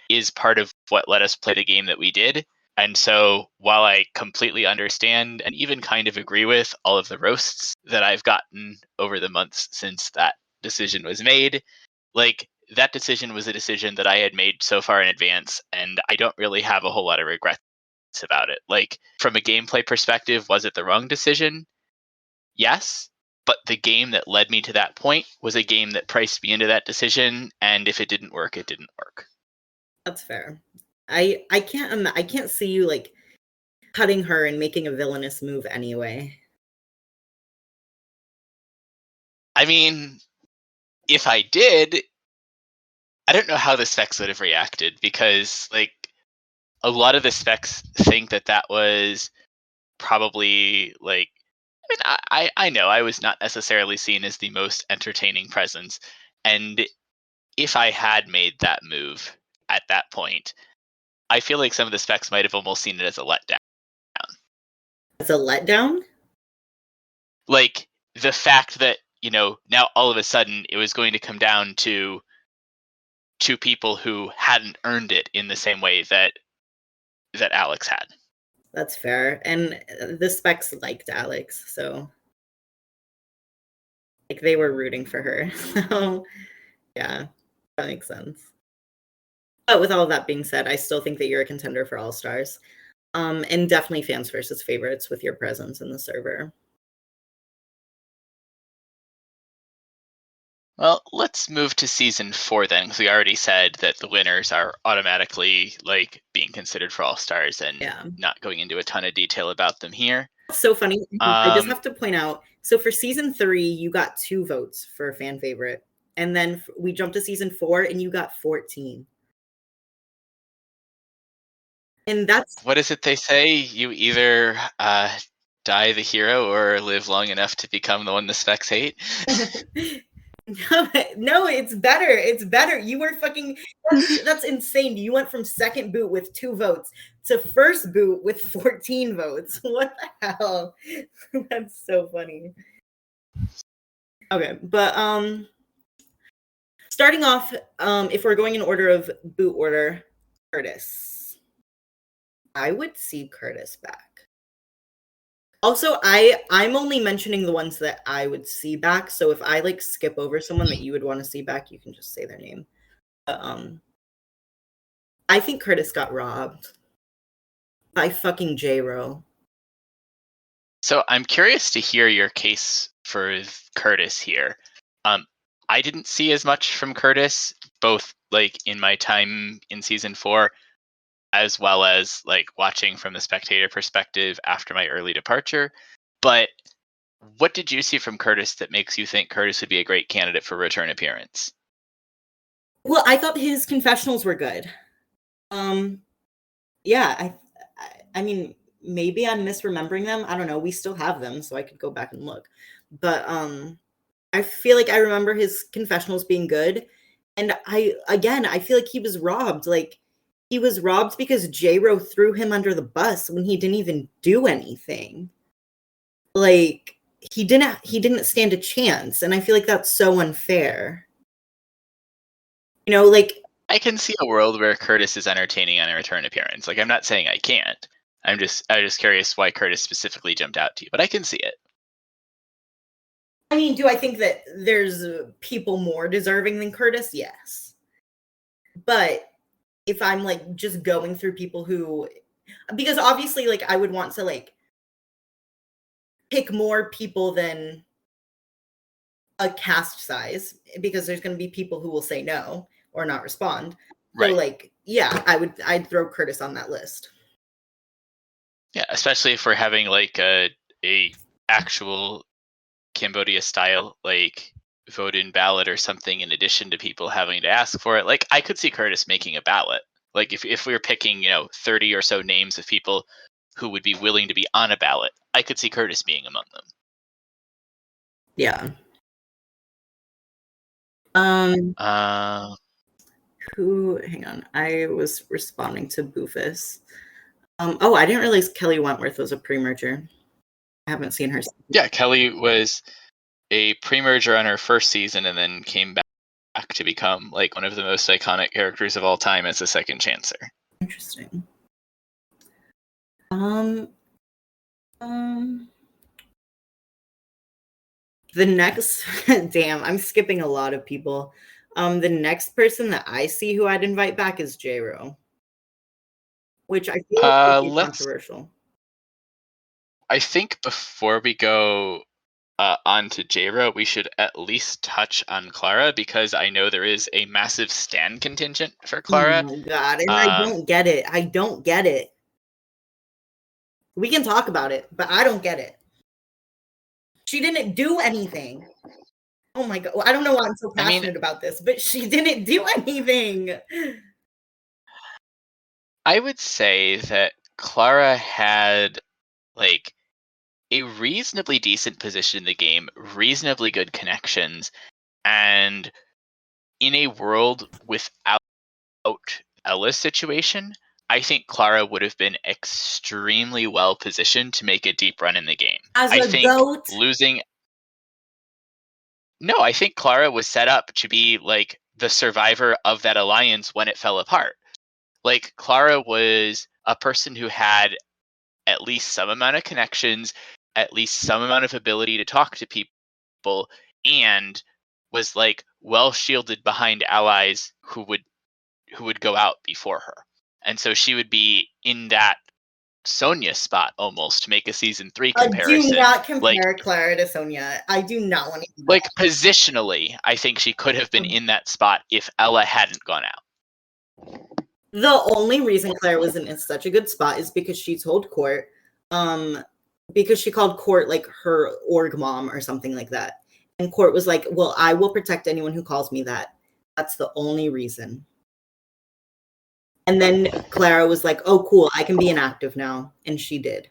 is part of what let us play the game that we did. And so while I completely understand and even kind of agree with all of the roasts that I've gotten over the months since that decision was made, like, that decision was a decision that I had made so far in advance, and I don't really have a whole lot of regrets about it. Like, from a gameplay perspective, was it the wrong decision? Yes, but the game that led me to that point was a game that priced me into that decision, and if it didn't work, it didn't work. That's fair. I can't see you like cutting her and making a villainous move anyway. I mean, if I did, I don't know how the specs would have reacted, because like a lot of the specs think that that was probably like, I mean, I know I was not necessarily seen as the most entertaining presence, and if I had made that move at that point, I feel like some of the specs might have almost seen it as a letdown. As a letdown? Like, the fact that, now all of a sudden it was going to come down to two people who hadn't earned it in the same way that Alex had. That's fair. And the specs liked Alex, so like they were rooting for her. So yeah, that makes sense. But with all of that being said, I still think that you're a contender for All Stars. And definitely fans versus favorites with your presence in the server. Well, let's move to season 4 then, because we already said that the winners are automatically like being considered for All Stars, and not going into a ton of detail about them here. So funny. I just have to point out, so for season 3, you got 2 votes for fan favorite. And then we jumped to season 4 and you got 14. And that's... What is it they say? You either die the hero or live long enough to become the one the specs hate? No, it's better. It's better. You were fucking... That's insane. You went from second boot with 2 votes to first boot with 14 votes. What the hell? That's so funny. Okay, but starting off, if we're going in order of boot order, Curtis. I would see Curtis back. Also, I'm only mentioning the ones that I would see back. So if I like skip over someone that you would want to see back, you can just say their name. I think Curtis got robbed by fucking J-Ro. So I'm curious to hear your case for Curtis here. I didn't see as much from Curtis, both like in my time in season 4, as well as like watching from the spectator perspective after my early departure. But what did you see from Curtis that makes you think Curtis would be a great candidate for return appearance? Well, I thought his confessionals were good. Yeah, I mean, maybe I'm misremembering them. I don't know. We still have them, so I could go back and look. But I feel like I remember his confessionals being good. And I feel like he was robbed. Like, he was robbed because J-Ro threw him under the bus when he didn't even do anything. Like, he didn't stand a chance, and I feel like that's so unfair. You know, like, I can see a world where Curtis is entertaining on a return appearance. Like, I'm not saying I can't. I'm just curious why Curtis specifically jumped out to you, but I can see it. I mean, do I think that there's people more deserving than Curtis? Yes. But if I'm like just going through people who, because obviously, like, I would want to like pick more people than a cast size, because there's going to be people who will say no or not respond. So, Right. like, yeah, I'd throw Curtis on that list. Yeah, especially if we're having like a actual Cambodia style like vote in ballot or something, in addition to people having to ask for it. Like, I could see Curtis making a ballot. Like, if we were picking 30 or so names of people who would be willing to be on a ballot, I could see Curtis being among them. Yeah. Hang on, I was responding to Boofus. Oh, I didn't realize Kelly Wentworth was a pre-merger. I haven't seen her. Yeah, Kelly was a pre-merger on her first season and then came back to become like one of the most iconic characters of all time as a second chancer. Interesting. The next, damn, I'm skipping a lot of people. The next person that I see who I'd invite back is J-Ro, which I feel like would be controversial. I think before we go on to J-Ro, we should at least touch on Clara, because I know there is a massive stan contingent for Clara. Oh my god, and I don't get it. I don't get it. We can talk about it, but I don't get it. She didn't do anything. Oh my god. Well, I don't know why I'm so passionate about this, but she didn't do anything. I would say that Clara had like a reasonably decent position in the game, reasonably good connections, and in a world without Ella's situation, I think Clara would have been extremely well positioned to make a deep run in the game. As I a think goat? No, I think Clara was set up to be like the survivor of that alliance when it fell apart. Like, Clara was a person who had at least some amount of connections, at least some amount of ability to talk to people, and was like well shielded behind allies who would go out before her. And so she would be in that Sonya spot almost to make a season 3 comparison. Do not compare Clara to Sonya. I do not want to do that. Like, positionally, I think she could have been in that spot if Ella hadn't gone out. The only reason Claire was in such a good spot is because she told Court, because she called Court like her org mom or something like that. And Court was like, well, I will protect anyone who calls me that. That's the only reason. And then Clara was like, oh, cool, I can be inactive now. And she did.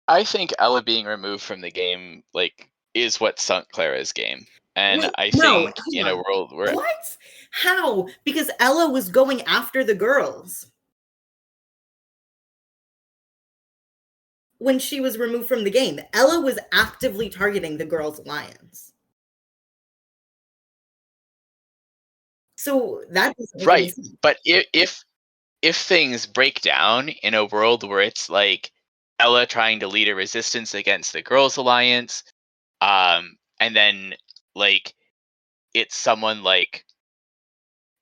I think Ella being removed from the game, like, is what sunk Clara's game. And wait, I think in a world where... What? How? Because Ella was going after the girls when she was removed from the game. Ella was actively targeting the girls' alliance. So that doesn't make any sense. But if things break down in a world where it's like Ella trying to lead a resistance against the girls' alliance, and then like it's someone like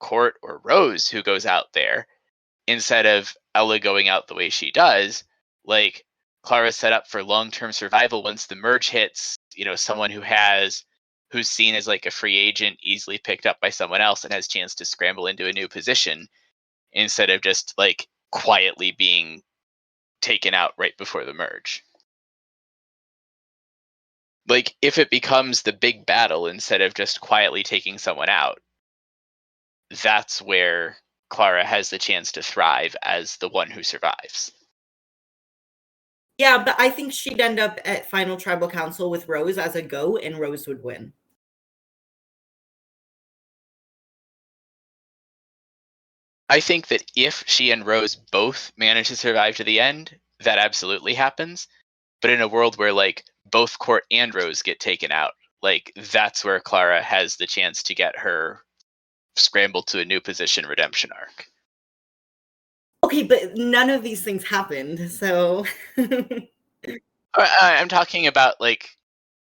Court or Rose who goes out there instead of Ella going out the way she does, like, Clara's set up for long-term survival once the merge hits. Someone who's seen as like a free agent, easily picked up by someone else, and has a chance to scramble into a new position instead of just like quietly being taken out right before the merge. Like, if it becomes the big battle instead of just quietly taking someone out, that's where Clara has the chance to thrive as the one who survives. Yeah, but I think she'd end up at Final Tribal Council with Rose as a GOAT, and Rose would win. I think that if she and Rose both manage to survive to the end, that absolutely happens. But in a world where, like, both Court and Rose get taken out, like, that's where Clara has the chance to get her scramble to a new position redemption arc. Okay, but none of these things happened, so... I'm talking about, like,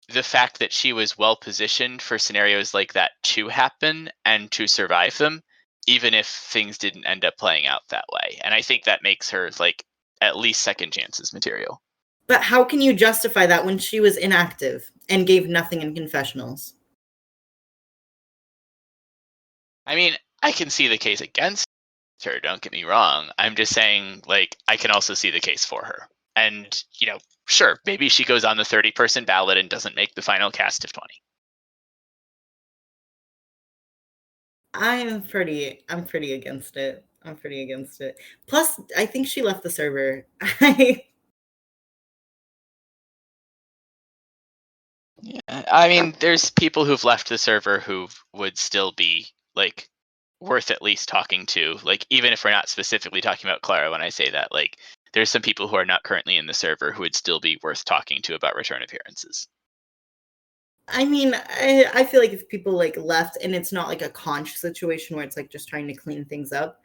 the fact that she was well positioned for scenarios like that to happen and to survive them, even if things didn't end up playing out that way. And I think that makes her, like, at least second chances material. But how can you justify that when she was inactive and gave nothing in confessionals? I mean, I can see the case against her, don't get me wrong. I'm just saying, like, I can also see the case for her. And, you know, sure, maybe she goes on the 30-person ballot and doesn't make the final cast of 20. I'm pretty against it. I'm pretty against it. Plus, I think she left the server. Yeah, I mean, there's people who've left the server who would still be, like, worth at least talking to. Like, even if we're not specifically talking about Clara when I say that, like, there's some people who are not currently in the server who would still be worth talking to about return appearances. I mean, I feel like if people, like, left and it's not like a conch situation where it's like just trying to clean things up,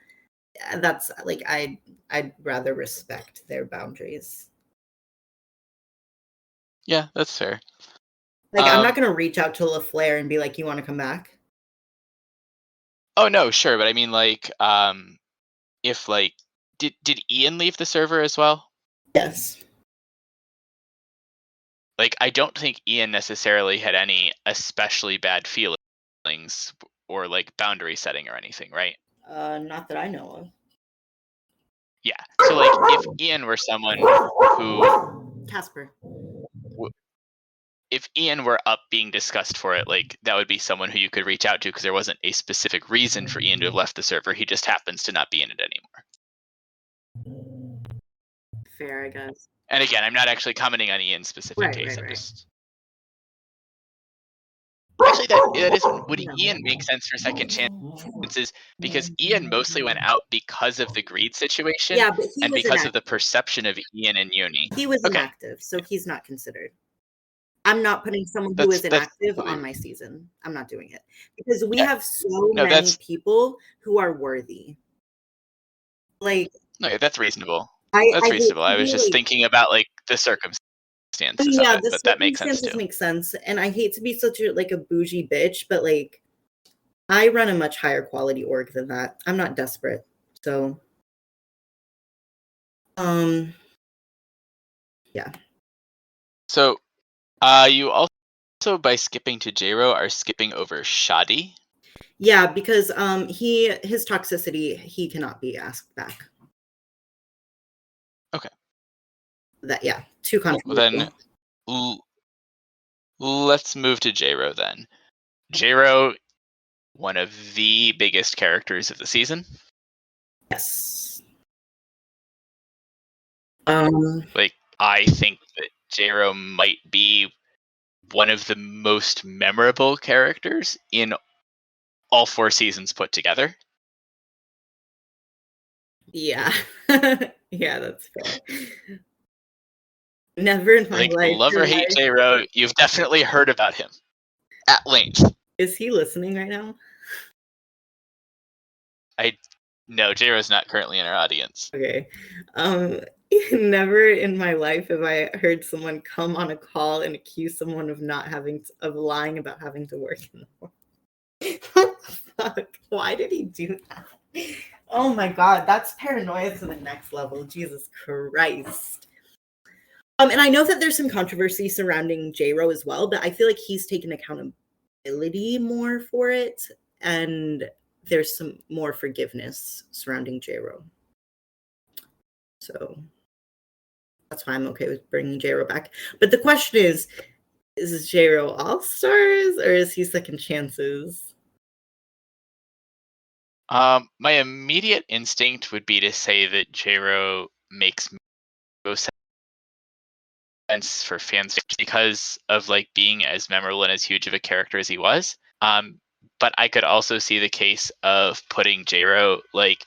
that's like I'd rather respect their boundaries. Yeah, that's fair. Like, I'm not gonna reach out to LaFleur and be like, "You want to come back?" Oh no, sure, but I mean, like, if, like, did Ian leave the server as well? Yes. Like, I don't think Ian necessarily had any especially bad feelings or, like, boundary setting or anything, right? Not that I know of. Yeah. So, like, if Ian were someone who Casper. If Ian were up being discussed for it, like, that would be someone who you could reach out to because there wasn't a specific reason for Ian to have left the server. He just happens to not be in it anymore. Fair, I guess. And again, I'm not actually commenting on Ian's specific case. Right. Just actually that is would No. Ian make sense for second chances because Ian mostly went out because of the greed situation, Yeah, but he and was because of inactive. the perception of Ian and Uni. He was Okay. inactive, so he's not considered. I'm not putting someone who is inactive on my season. I'm not doing it because we have so many people who are worthy. Like, no, that's reasonable. I reasonable. I was just thinking about, like, the circumstances yeah, of it, the but that makes sense circumstances too. make sense, and I hate to be such a, like, a bougie bitch, but, like, I run a much higher quality org than that. I'm not desperate, so yeah. So, you also, by skipping to J-Ro, are skipping over Shadi. Yeah, because his toxicity, he cannot be asked back. Okay. Too controversial. Well, then let's move to J-Ro then. J-Ro, one of the biggest characters of the season. Yes. Like, I think that J-Ro might be one of the most memorable characters in all 4 seasons put together. Yeah. Yeah, that's fair. Never in my Like, life. love or hate J-Ro, you've definitely heard about him at length. Is he listening right now? No, J-Ro's not currently in our audience. Okay. Never in my life have I heard someone come on a call and accuse someone of of lying about having to work in the morning. What the fuck? Why did he do that? Oh my god, that's paranoia to the next level. Jesus Christ. And I know that there's some controversy surrounding J-Ro as well, but I feel like he's taken accountability more for it, and there's some more forgiveness surrounding J-Ro. So That's why I'm okay with bringing J-Ro back. But the question is J-Ro All-Stars or is he second chances? My immediate instinct would be to say that J-Ro makes most sense for fans because of like being as memorable and as huge of a character as he was. But I could also see the case of putting J-Ro like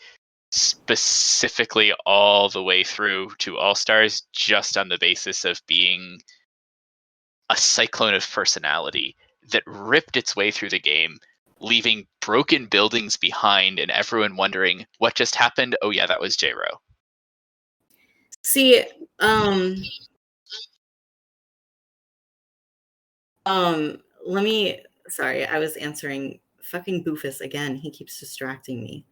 specifically all the way through to All-Stars just on the basis of being a cyclone of personality that ripped its way through the game, leaving broken buildings behind and everyone wondering what just happened. Oh yeah, that was J-Ro. See, let me, sorry, I was answering fucking Boofus again. He keeps distracting me.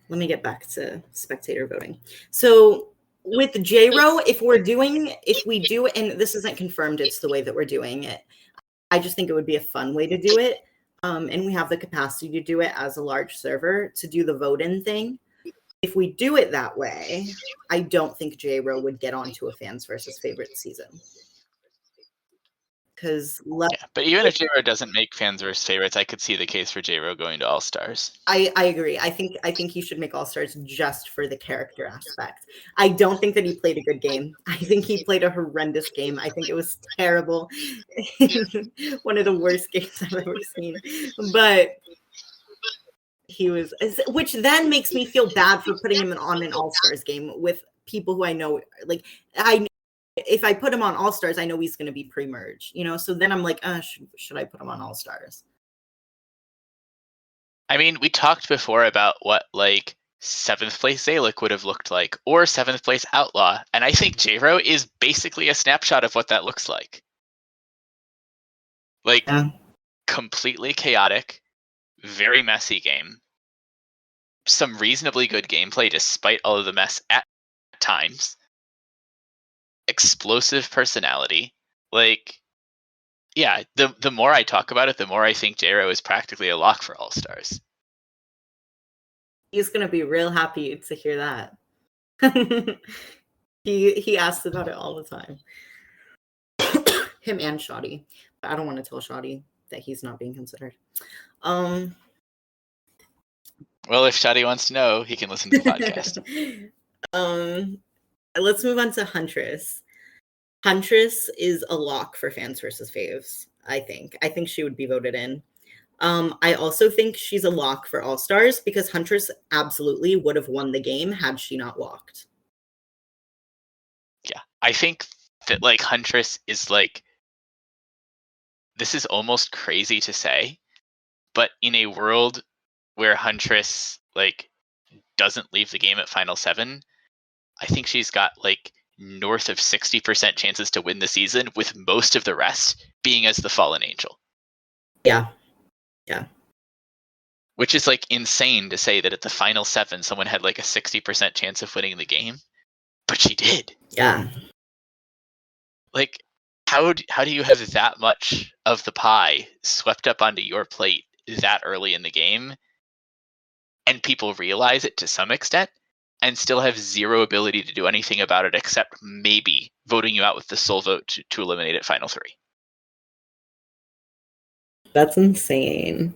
Let me get back to spectator voting. So with J-Ro, if we do it, and this isn't confirmed, it's the way that we're doing it. I just think it would be a fun way to do it. And we have the capacity to do it as a large server to do the vote-in thing. If we do it that way, I don't think J-Ro would get onto a fans versus favorite season. But even if J-Ro doesn't make fans versus favorites, I could see the case for J-Ro going to All-Stars. I agree. I think he should make All-Stars just for the character aspect. I don't think that he played a good game. I think he played a horrendous game. I think it was terrible. One of the worst games I've ever seen. But he was, which then makes me feel bad for putting him on an All-Stars game with people who I know. Like, if I put him on All-Stars, I know he's going to be pre-merge, so then I'm like, should I put him on All-Stars? I mean, we talked before about what like 7th place Zalek would have looked like, or 7th place Outlaw, and I think J-Ro is basically a snapshot of what that looks like. Like, completely chaotic, very messy game, some reasonably good gameplay despite all of the mess at times, explosive personality. Like, yeah, the more I talk about it, the more I think J-Ro is practically a lock for All-Stars. He's going to be real happy to hear that. He asks about it all the time. Him and Shoddy. But I don't want to tell Shoddy that he's not being considered. Well, if Shoddy wants to know, he can listen to the podcast. Let's move on to Huntress. Huntress is a lock for fans versus faves, I think. I think she would be voted in. I also think she's a lock for All-Stars because Huntress absolutely would have won the game had she not walked. Yeah, I think that like Huntress is like, this is almost crazy to say, but in a world where Huntress like doesn't leave the game at Final 7, I think she's got like north of 60% chances to win the season, with most of the rest being as the fallen angel. Yeah. Which is like insane to say that at the Final 7 someone had like a 60% chance of winning the game, but she did. Yeah. Like, how do you have that much of the pie swept up onto your plate that early in the game, and people realize it to some extent, and still have zero ability to do anything about it except maybe voting you out with the sole vote to eliminate at Final 3? That's insane.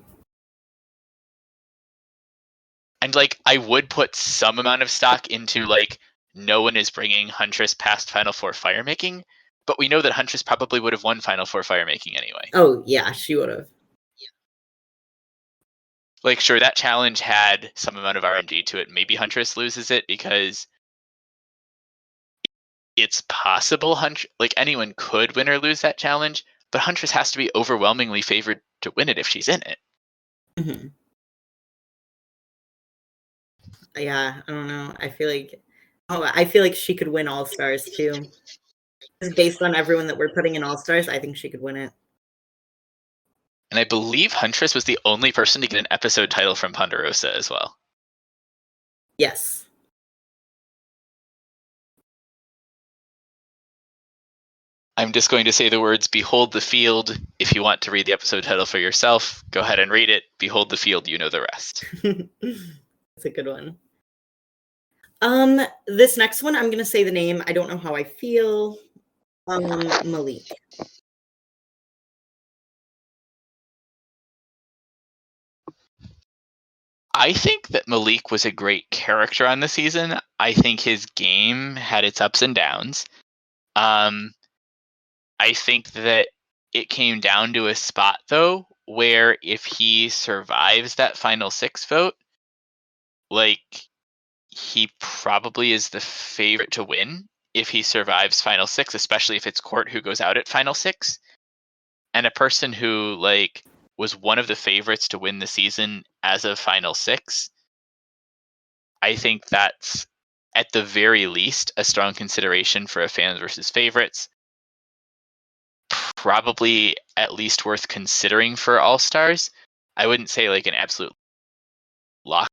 And like, I would put some amount of stock into like, no one is bringing Huntress past Final 4 firemaking, but we know that Huntress probably would have won Final 4 firemaking anyway. Oh yeah, she would have. Like, sure, that challenge had some amount of RNG to it. Maybe Huntress loses it because it's possible like anyone could win or lose that challenge, but Huntress has to be overwhelmingly favored to win it if she's in it. Mm-hmm. Yeah, I don't know. I feel like she could win All-Stars too. Based on everyone that we're putting in All-Stars, I think she could win it. And I believe Huntress was the only person to get an episode title from Ponderosa as well. Yes. I'm just going to say the words, "Behold the field." If you want to read the episode title for yourself, go ahead and read it. Behold the field, you know the rest. It's a good one. This next one, I'm gonna say the name. I don't know how I feel. Malik. I think that Malik was a great character on the season. I think his game had its ups and downs. I think that it came down to a spot, though, where if he survives that final 6 vote, like, he probably is the favorite to win if he survives final 6, especially if it's Court who goes out at final 6. And a person who, like, was one of the favorites to win the season as of final 6, I think that's at the very least a strong consideration for a fans versus favorites. Probably at least worth considering for All Stars. I wouldn't say like an absolute lock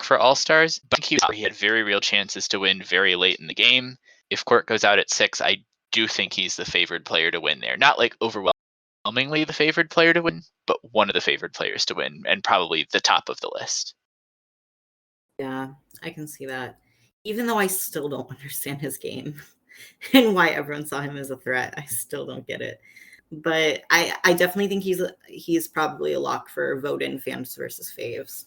for All Stars, but he had very real chances to win very late in the game. If Court goes out at 6, I do think he's the favored player to win there. Not like overwhelmingly the favored player to win, but one of the favored players to win, and probably the top of the list. Yeah, I can see that. Even though I still don't understand his game and why everyone saw him as a threat, I still don't get it. But I definitely think he's probably a lock for vote in fans versus faves.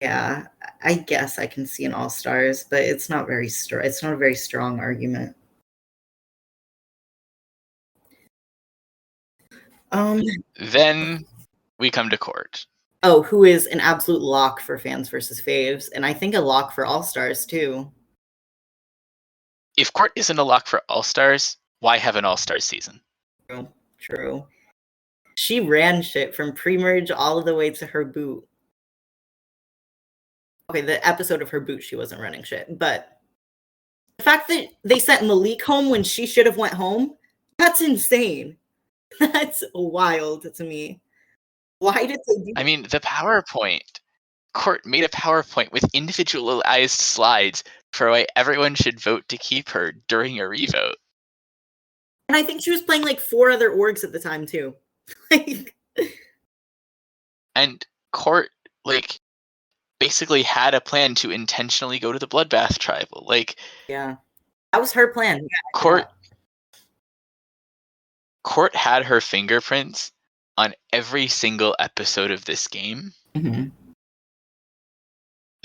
Yeah, I guess I can see an all stars, but it's not very it's not a very strong argument. Then we come to Court. Oh, who is an absolute lock for fans versus faves, and I think a lock for all stars too. If Court isn't a lock for All Stars, why have an All Stars season? True. She ran shit from pre-merge all the way to her boot. Okay, the episode of her boot, she wasn't running shit, but the fact that they sent Malik home when she should have went home, that's insane. That's wild to me. Why did they do that? I mean, the PowerPoint. Court made a PowerPoint with individualized slides for why everyone should vote to keep her during a revote. And I think she was playing like 4 other orgs at the time too. And Court, like, basically had a plan to intentionally go to the Bloodbath Tribal. Like, yeah, that was her plan. Yeah, Court had her fingerprints on every single episode of this game. Mm-hmm.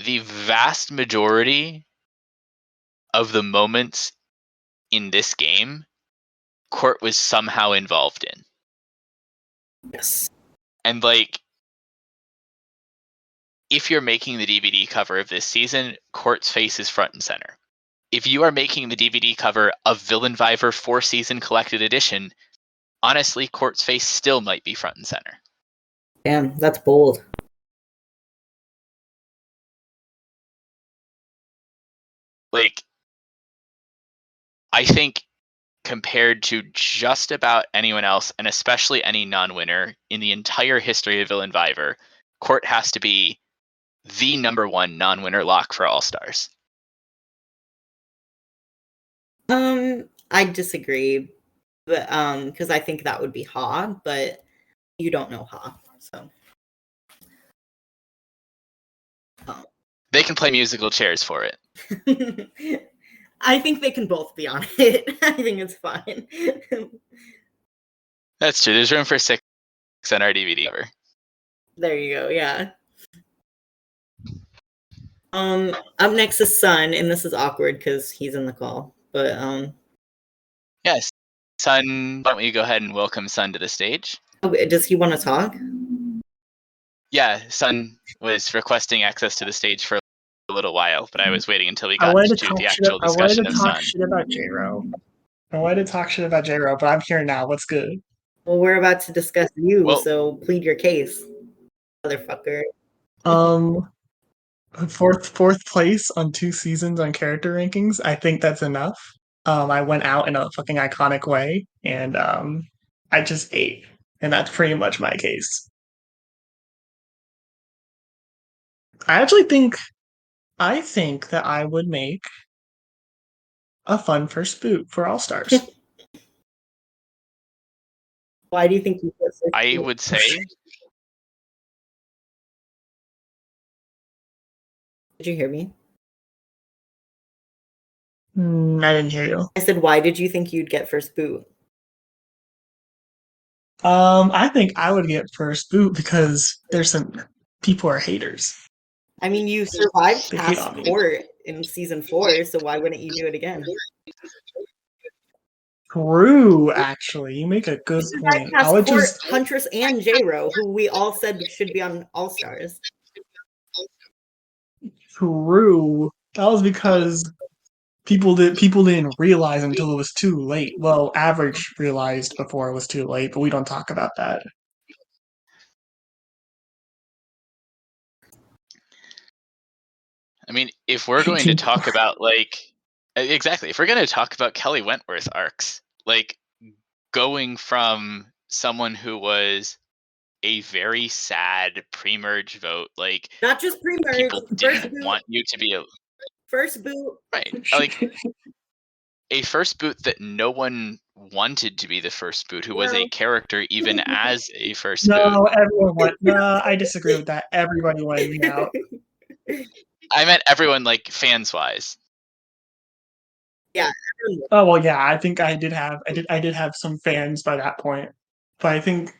The vast majority of the moments in this game, Court was somehow involved in. Yes. And, like, if you're making the DVD cover of this season, Court's face is front and center. If you are making the DVD cover of Villainviver 4-season collected edition, honestly, Court's face still might be front and center. Damn, that's bold. Like, I think compared to just about anyone else, and especially any non-winner in the entire history of Villainviver, Court has to be the number 1 non-winner lock for All Stars. I disagree, but because I think that would be Ha, but you don't know Ha, so. They can play musical chairs for it. I think they can both be on it. I think it's fine. That's true. There's room for 6 on our DVD cover. There you go. Yeah. Up next is Sun, and this is awkward because he's in the call. But yes, Sun. Why don't we go ahead and welcome Sun to the stage? Oh, does he want to talk? Yeah, Sun was requesting access to the stage for a little while, but I was waiting until we got to the actual discussion of Sun. I wanted to talk shit about J-Ro. I wanted to talk shit about J-Ro, but I'm here now. What's good? Well, we're about to discuss you, so plead your case, motherfucker. Fourth place on 2 seasons on character rankings. I think that's enough. I went out in a fucking iconic way, and I just ate, and that's pretty much my case. I think that I would make a fun first boot for All Stars. Why do you think you put I would say Did you hear me? I didn't hear you. I said, why did you think you'd get first boot? I think I would get first boot because there's some people are haters. I mean, you survived They hate past on me. court in season 4, so why wouldn't you do it again? True, actually. You make a good You survived point. I past would court, just Huntress and J-Ro, who we all said should be on All Stars. true. That was because people didn't realize until it was too late. Well, average realized before it was too late, but we don't talk about that. I mean, if we're going to talk about exactly, if we're going to talk about Kelly Wentworth arcs, like going from someone who was a very sad pre-merge vote, like Not just pre-merge, people first didn't boot, want you to be first boot. right, like a first boot that no one wanted to be the first boot, who was a character even as a first boot. No, everyone went. No, I disagree with that. Everybody wanted me out. I meant everyone, like fans wise. Yeah. Oh well, yeah. I think I did have some fans by that point, but I think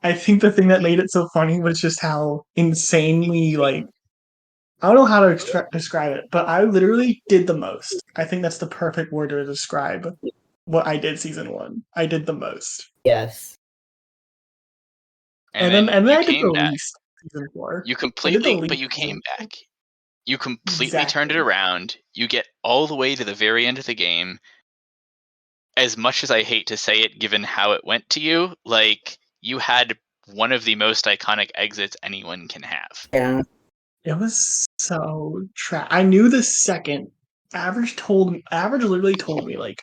the thing that made it so funny was just how insanely like I don't know how to describe it, but I literally did the most. I think that's the perfect word to describe what I did season 1. I did the most. Yes. And then you I did came the back. least season 4. You I did the completely, but least you came season- back. You completely turned it Exactly. around. You get all the way to the very end of the game. As much as I hate to say it, given how it went to you, like you had one of the most iconic exits anyone can have. Yeah. It was so I knew the second Average literally told me like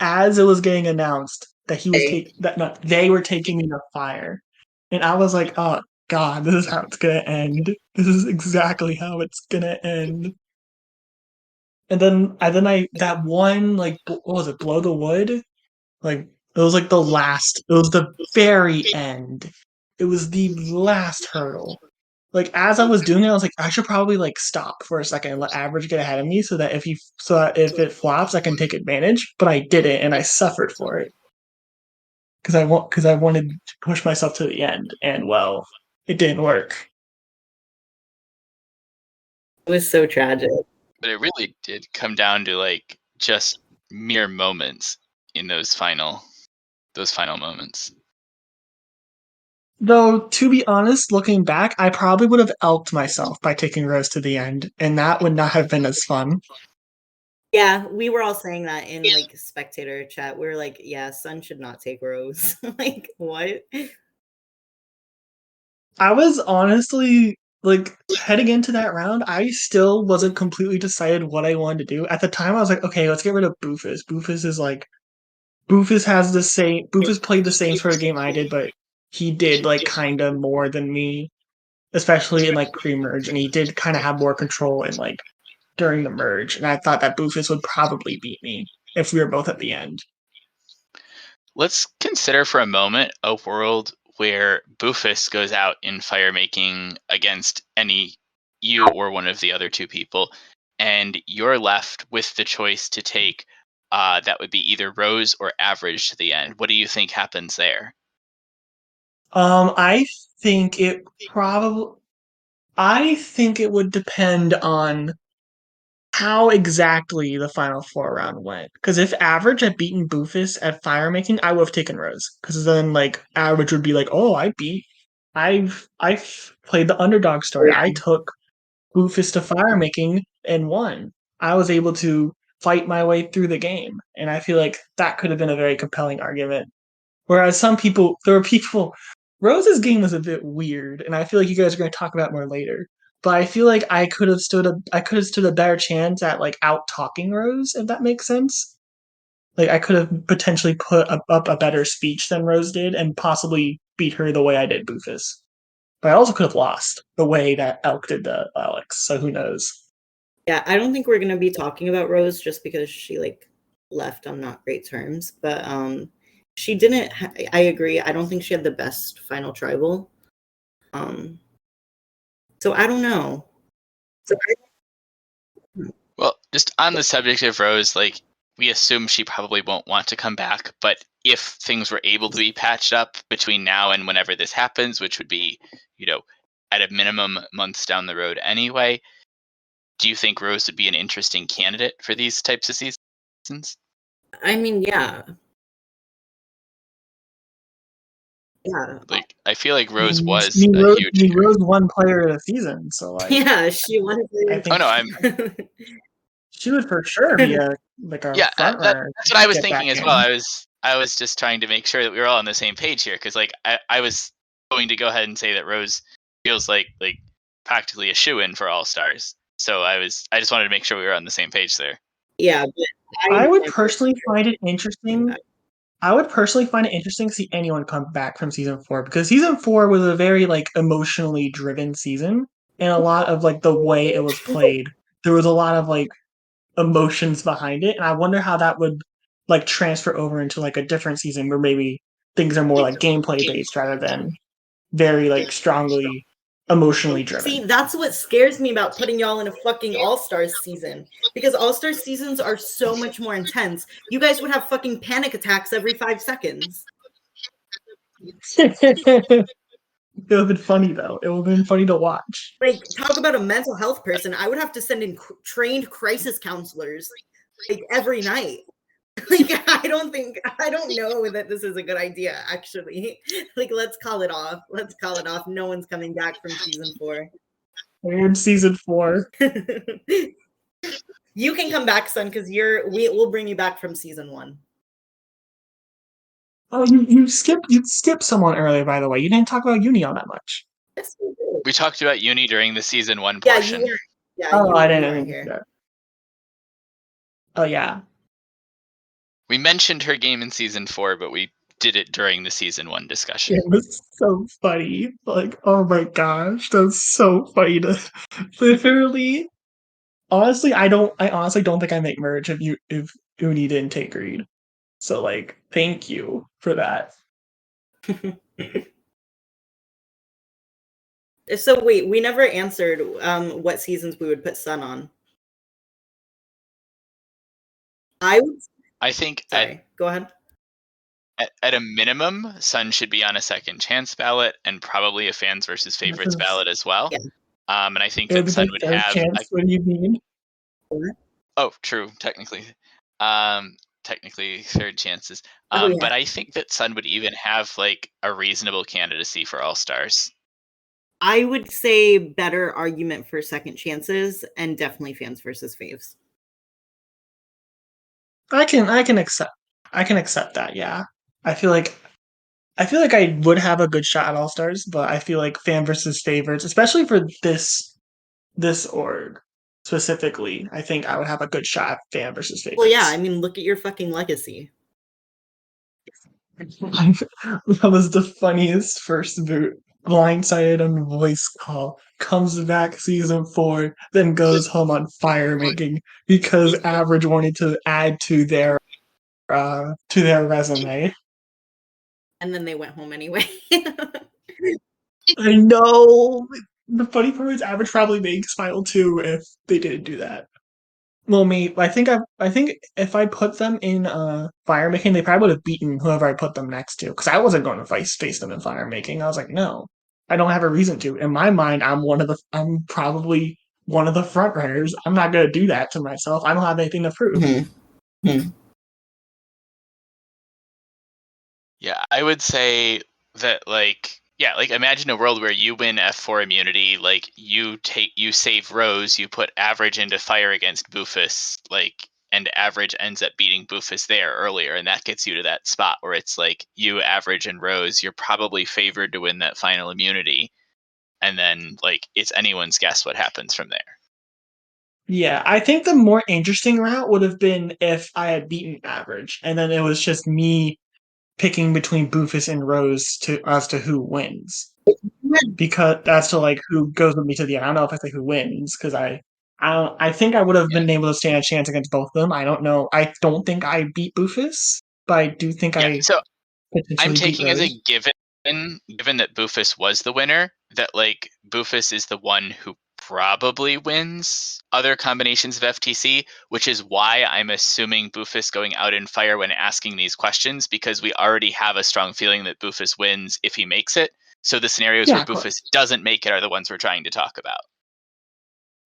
as it was getting announced that he was they were taking me to fire. And I was like, oh God, this is how it's gonna end. This is exactly how it's gonna end. And then that one like what was it, Blow the Wood? Like it was like it was the very end. It was the last hurdle. Like as I was doing it, I was like, I should probably like stop for a second and let average get ahead of me so that if it flops, I can take advantage. But I didn't, and I suffered for it because I wanted to push myself to the end, and well, it didn't work. It was so tragic. But it really did come down to like just mere moments in those final moments. Though, to be honest, looking back, I probably would have elked myself by taking Rose to the end, and that would not have been as fun. Yeah, we were all saying that in like spectator chat. We were like, yeah, Sun should not take Rose. Like, what? I was honestly like heading into that round, I still wasn't completely decided what I wanted to do. At the time, I was like, okay, let's get rid of Boofus. Boofus played the same sort of game I did, but he did like kind of more than me, especially in like pre-merge, and he did kind of have more control in like during the merge. And I thought that Boofus would probably beat me if we were both at the end. Let's consider for a moment a world where Boofus goes out in fire making against you or one of the other two people, and you're left with the choice to take that would be either Rose or Average to the end. What do you think happens there? I think it probably. I think it would depend on how exactly the final 4 round went. Because if Average had beaten Boofus at fire making, I would have taken Rose. Because then like Average would be like, "Oh, I've played the underdog story. I took Boofus to fire making and won. I was able to fight my way through the game." And I feel like that could have been a very compelling argument. Whereas there were people, Rose's game was a bit weird, and I feel like you guys are going to talk about it more later. But I feel like I could have stood a better chance at like out talking Rose, if that makes sense. Like I could have potentially put up a better speech than Rose did, and possibly beat her the way I did Boofus. But I also could have lost the way that Elk did to Alex. So who knows? Yeah, I don't think we're gonna be talking about Rose just because she like left on not great terms. But she didn't. I agree. I don't think she had the best final tribal. So I don't know. Well, just on the subject of Rose, like, we assume she probably won't want to come back, but if things were able to be patched up between now and whenever this happens, which would be, at a minimum months down the road anyway, do you think Rose would be an interesting candidate for these types of seasons? I mean, yeah. Yeah. Like, I feel like Rose I was mean, a Rose, huge I mean, carry. Rose won Player of the Season, so like, Yeah, she I wanted think Oh no, I'm she would for sure be a yeah, front runner that's what I to was get back thinking as well. in. I was just trying to make sure that we were all on the same page here, because like I was going to go ahead and say that Rose feels like practically a shoe-in for All Stars. So I just wanted to make sure we were on the same page there. Yeah, but I would never personally find it coming interesting. back. I would personally find it interesting to see anyone come back from season 4 because season 4 was a very like emotionally driven season, and a lot of like the way it was played, there was a lot of like emotions behind it, and I wonder how that would like transfer over into like a different season where maybe things are more like gameplay based rather than very like strongly emotionally See, driven. that's what scares me about putting y'all in a fucking All-Stars season. Because All-Stars seasons are so much more intense. You guys would have fucking panic attacks every 5 seconds. It would have been funny though. It would have been funny to watch. Like, talk about a mental health person. I would have to send in trained crisis counselors like every night. Like, I don't know that this is a good idea, actually. Like, let's call it off. Let's call it off. No one's coming back from season 4. And season 4. You can come back, son, because we'll bring you back from season 1. Oh, you skipped someone earlier, by the way. You didn't talk about Uni all that much. Yes, we did. We talked about Uni during the season 1 Yeah, portion. you weren't. Yeah, Oh, I you didn't weren't hear here. that. Oh yeah. We mentioned her game in season 4, but we did it during the season 1 discussion. It was so funny. Like, oh my gosh, that's so funny to literally. Honestly, I honestly don't think I make merge if Uni didn't take greed. So like, thank you for that. So wait, we never answered what seasons we would put Sun on. I think Sorry, go ahead. at a minimum, Sun should be on a second chance ballot and probably a fans versus favorites ballot as well. Yeah. And I think It would that be Sun my would third have. chance. What do you mean? Oh, true. Technically, technically third chances. Oh, yeah. But I think that Sun would even have like a reasonable candidacy for All Stars. I would say better argument for second chances and definitely fans versus faves. I can accept that. Yeah, I feel like I would have a good shot at All Stars, but I feel like fan versus favorites, especially for this org specifically, I think I would have a good shot at fan versus favorites. Well, yeah, I mean, look at your fucking legacy. That was the funniest first boot. Blindsided on voice call, comes back season 4, then goes home on fire making because Average wanted to add to their resume. And then they went home anyway. I know. The funny part is Average probably makes Final 2 if they didn't do that. Well, I think if I put them in fire making, they probably would have beaten whoever I put them next to. Because I wasn't going to face them in fire making. I was like, no, I don't have a reason to. In my mind, I'm probably one of the front runners. I'm not going to do that to myself. I don't have anything to prove. Mm-hmm. Yeah, I would say that like imagine a world where you win F4 immunity, like you save Rose, you put Average into fire against Boofus, like, and Average ends up beating Boofus there earlier, and that gets you to that spot where it's like you, Average, and Rose, you're probably favored to win that final immunity, and then like it's anyone's guess what happens from there. Yeah, I think the more interesting route would have been if I had beaten Average, and then it was just me picking between Boofus and Rose as to who wins. Because that's to like who goes with me to the end. I don't know if I say who wins because I think I would have been able to stand a chance against both of them. I don't know. I don't think I beat Boofus, but I do think I So potentially I'm taking beat as Rose. a given that Boofus was the winner, that like Boofus is the one who probably wins other combinations of FTC, which is why I'm assuming Boofus going out in fire when asking these questions, because we already have a strong feeling that Boofus wins if he makes it. So the scenarios where Boofus doesn't make it are the ones we're trying to talk about.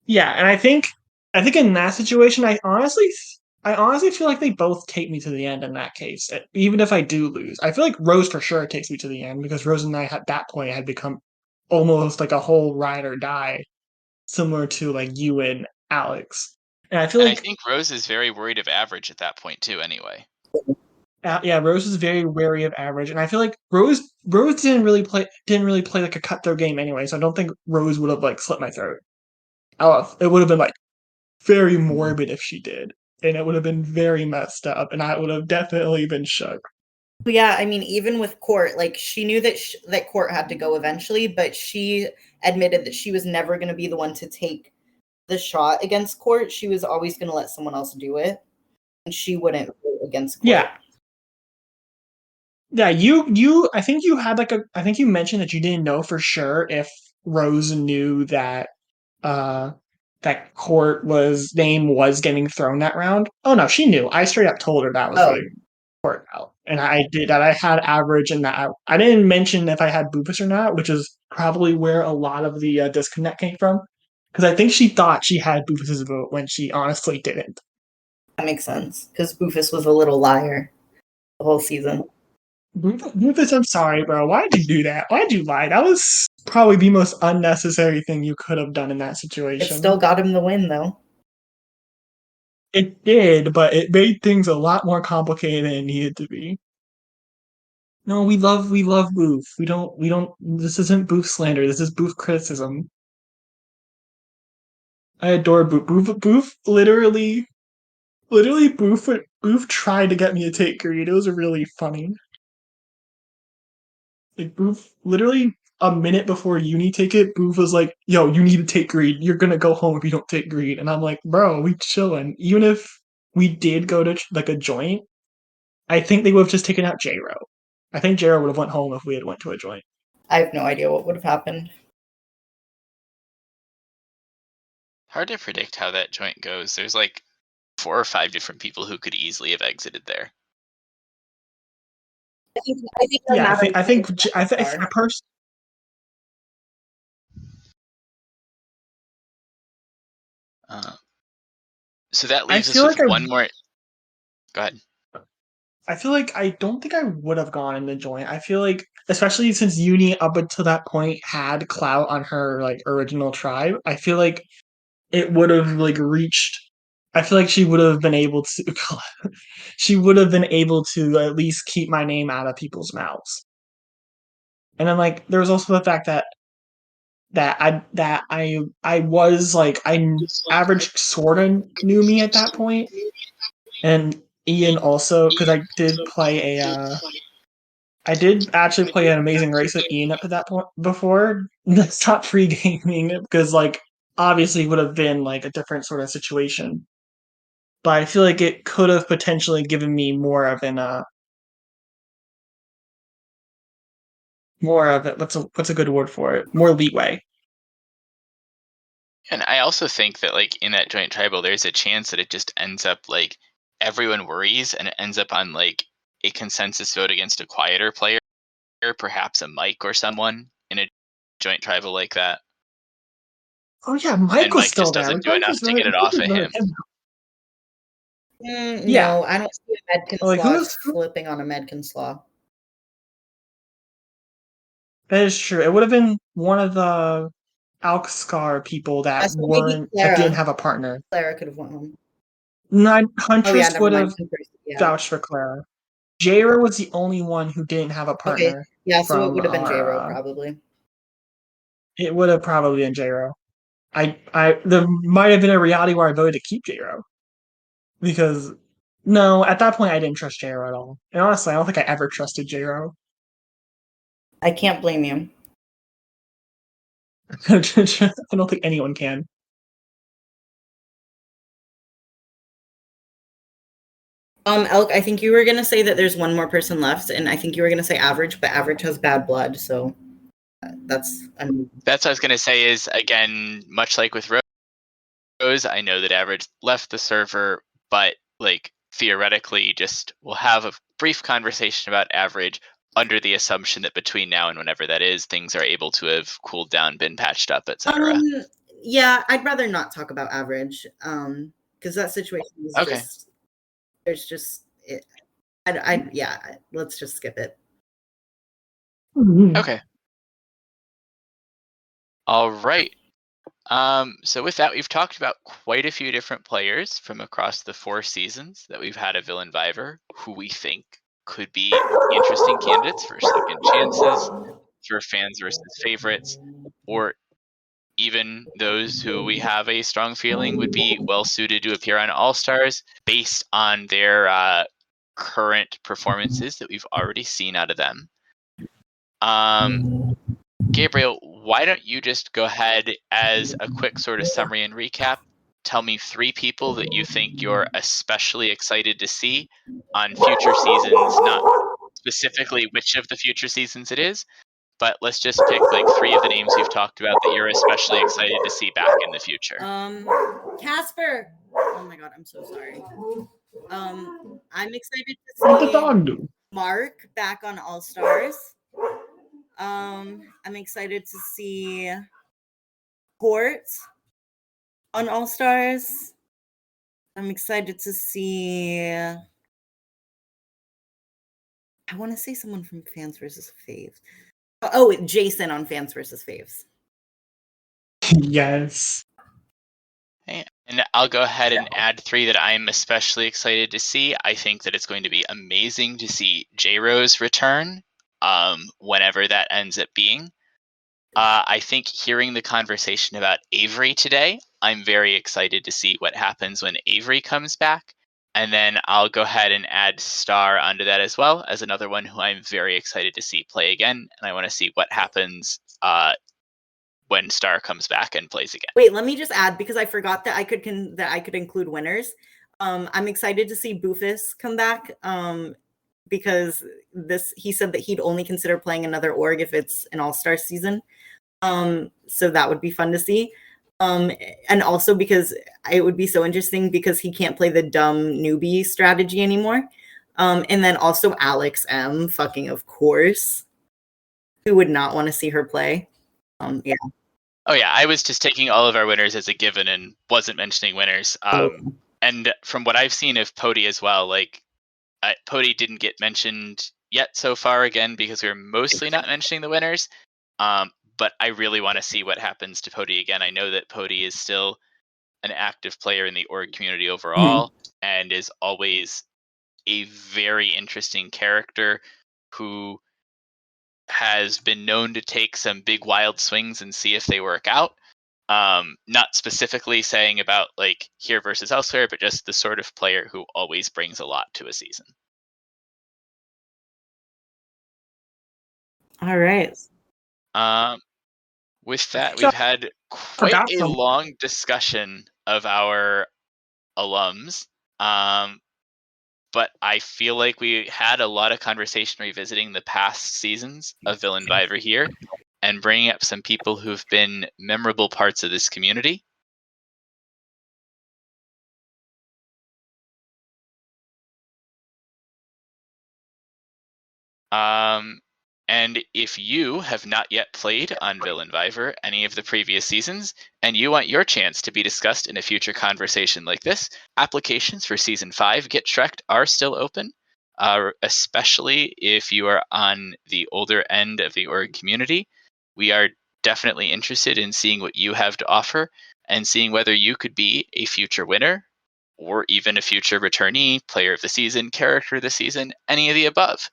Yeah, and I think in that situation, I honestly feel like they both take me to the end in that case. Even if I do lose, I feel like Rose for sure takes me to the end, because Rose and I at that point had become almost like a whole ride or die, similar to like you and Alex. And I feel like I think Rose is very worried of Average at that point too. Anyway. Yeah, Rose is very wary of Average, and I feel like Rose didn't really play like a cutthroat game anyway. So I don't think Rose would have like slit my throat. It would have been like very morbid if she did, and it would have been very messed up, and I would have definitely been shook. But yeah, I mean, even with Court, like she knew that that Court had to go eventually, but she admitted that she was never going to be the one to take the shot against Court. She was always going to let someone else do it, and she wouldn't go against Court. Yeah. You. I think you had like I think you mentioned that you didn't know for sure if Rose knew that that Court name was getting thrown that round. Oh no, she knew. I straight up told her that was like Court out, and I did that. I had Average, and that I didn't mention if I had Boopus or not, which is probably where a lot of the disconnect came from, because I think she thought she had Boopus's vote when she honestly didn't. That makes sense, because Boofus was a little liar the whole season. Boofus, I'm sorry, bro. Why'd you do that? Why'd you lie? That was probably the most unnecessary thing you could have done in that situation. It still got him the win, though. It did, but it made things a lot more complicated than it needed to be. No, we love Boof. We don't. This isn't Boof slander. This is Boof criticism. I adore Boof. Boof literally, Boof tried to get me to take Greed. It was really funny. Like Boof, literally a minute before uni take it, Boof was like, "Yo, you need to take Greed. You're gonna go home if you don't take Greed." And I'm like, "Bro, we chilling." Even if we did go to like a joint, I think they would have just taken out J-Ro. I think J-Ro would have went home if we had went to a joint. I have no idea what would have happened. Hard to predict how that joint goes. There's like 4 or 5 different people who could easily have exited there. I think personally. So that leaves us with one more. Go ahead. I feel like I don't think I would have gone in the joint. I feel like, especially since Uni up until that point had clout on her like original tribe, I feel like it would have like reached. I feel like she would have been able to. She would have been able to at least keep my name out of people's mouths. And then like there was also the fact that I was like Average sorta knew me at that point, and Ian also, because I did play I did actually play an Amazing Race with Ian up to that point before. That's not free gaming, because like obviously it would have been like a different sort of situation. But I feel like it could have potentially given me more of it. What's a good word for it? More leeway. And I also think that like in that joint tribal, there's a chance that it just ends up like everyone worries and it ends up on like a consensus vote against a quieter player, perhaps a Mike or someone in a joint tribal like that. Oh yeah, Mike was still just there. doesn't do enough to get it off of him. No, I don't see a Medkin Slaw flipping on a Medkin Slaw. That is true. It would have been one of the Alkscar people that didn't have a partner. Clara could have went home. Huntress would have vouched for Clara. J-Ro was the only one who didn't have a partner. Okay. Yeah, so it would have been J-Ro probably. It would have probably been J-Ro. There might have been a reality where I voted to keep J-Ro. Because no, at that point I didn't trust J-Ro at all. And honestly, I don't think I ever trusted J-Ro. I can't blame you. I don't think anyone can. Elk, I think you were gonna say that there's one more person left, and I think you were gonna say Average, but Average has bad blood, so That's That's what I was going to say is, again, much like with Rose, I know that Average left the server, but like theoretically just we'll have a brief conversation about Average under the assumption that between now and whenever that is, things are able to have cooled down, been patched up, etc. Yeah, I'd rather not talk about Average because that situation is Okay. there's just it. Yeah, let's just skip it. Okay. All right. So with that, we've talked about quite a few different players from across the 4 seasons that we've had of Villain Viver, who we think could be interesting candidates for second chances, for fans versus favorites, or even those who we have a strong feeling would be well suited to appear on All Stars based on their current performances that we've already seen out of them. Gabriel, why don't you just go ahead as a quick sort of summary and recap? Tell me 3 people that you think you're especially excited to see on future seasons, not specifically which of the future seasons it is, but let's just pick like 3 of the names we've talked about that you're especially excited to see back in the future. Casper. Oh my god, I'm so sorry. I'm excited to see Mark back on All Stars. I'm excited to see Court on All Stars. I'm excited to see. I want to say someone from Fans versus Faves. Oh, Jason on Fans versus Faves. Yes. Okay. And I'll go ahead and add 3 that I'm especially excited to see. I think that it's going to be amazing to see J-Rose return, whenever that ends up being. I think hearing the conversation about Avery today, I'm very excited to see what happens when Avery comes back. And then I'll go ahead and add Star onto that as well as another one who I'm very excited to see play again. And I want to see what happens when Star comes back and plays again. Wait, let me just add, because I forgot that I could include winners. I'm excited to see Boofus come back. Because he said that he'd only consider playing another org if it's an all-star season. So that would be fun to see. And also because it would be so interesting because he can't play the dumb newbie strategy anymore. And then also Alex M, fucking of course. Who would not want to see her play? Yeah. Oh yeah, I was just taking all of our winners as a given and wasn't mentioning winners. And from what I've seen of Pody as well, like Pody didn't get mentioned yet so far again because we're mostly not mentioning the winners. But I really want to see what happens to Pody again. I know that Pody is still an active player in the org community overall and is always a very interesting character who has been known to take some big wild swings and see if they work out. Not specifically saying about like here versus elsewhere, but just the sort of player who always brings a lot to a season. All right. With that, we've had quite a long discussion of our alums. But I feel like we had a lot of conversation revisiting the past seasons of Villain Viver here and bringing up some people who've been memorable parts of this community. And if you have not yet played on Villain Viver any of the previous seasons, and you want your chance to be discussed in a future conversation like this, applications for Season 5 Get Shrek'd are still open, especially if you are on the older end of the org community. We are definitely interested in seeing what you have to offer and seeing whether you could be a future winner or even a future returnee, player of the season, character of the season, any of the above.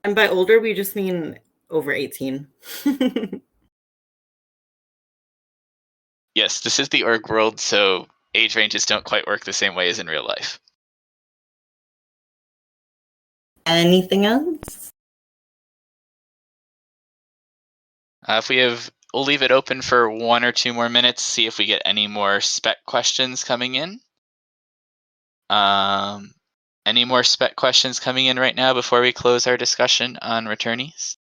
And by older, we just mean over 18. Yes, this is the org world, so age ranges don't quite work the same way as in real life. Anything else? We'll leave it open for 1 or 2 more minutes, see if we get any more spec questions coming in. Any more spec questions coming in right now before we close our discussion on returnees?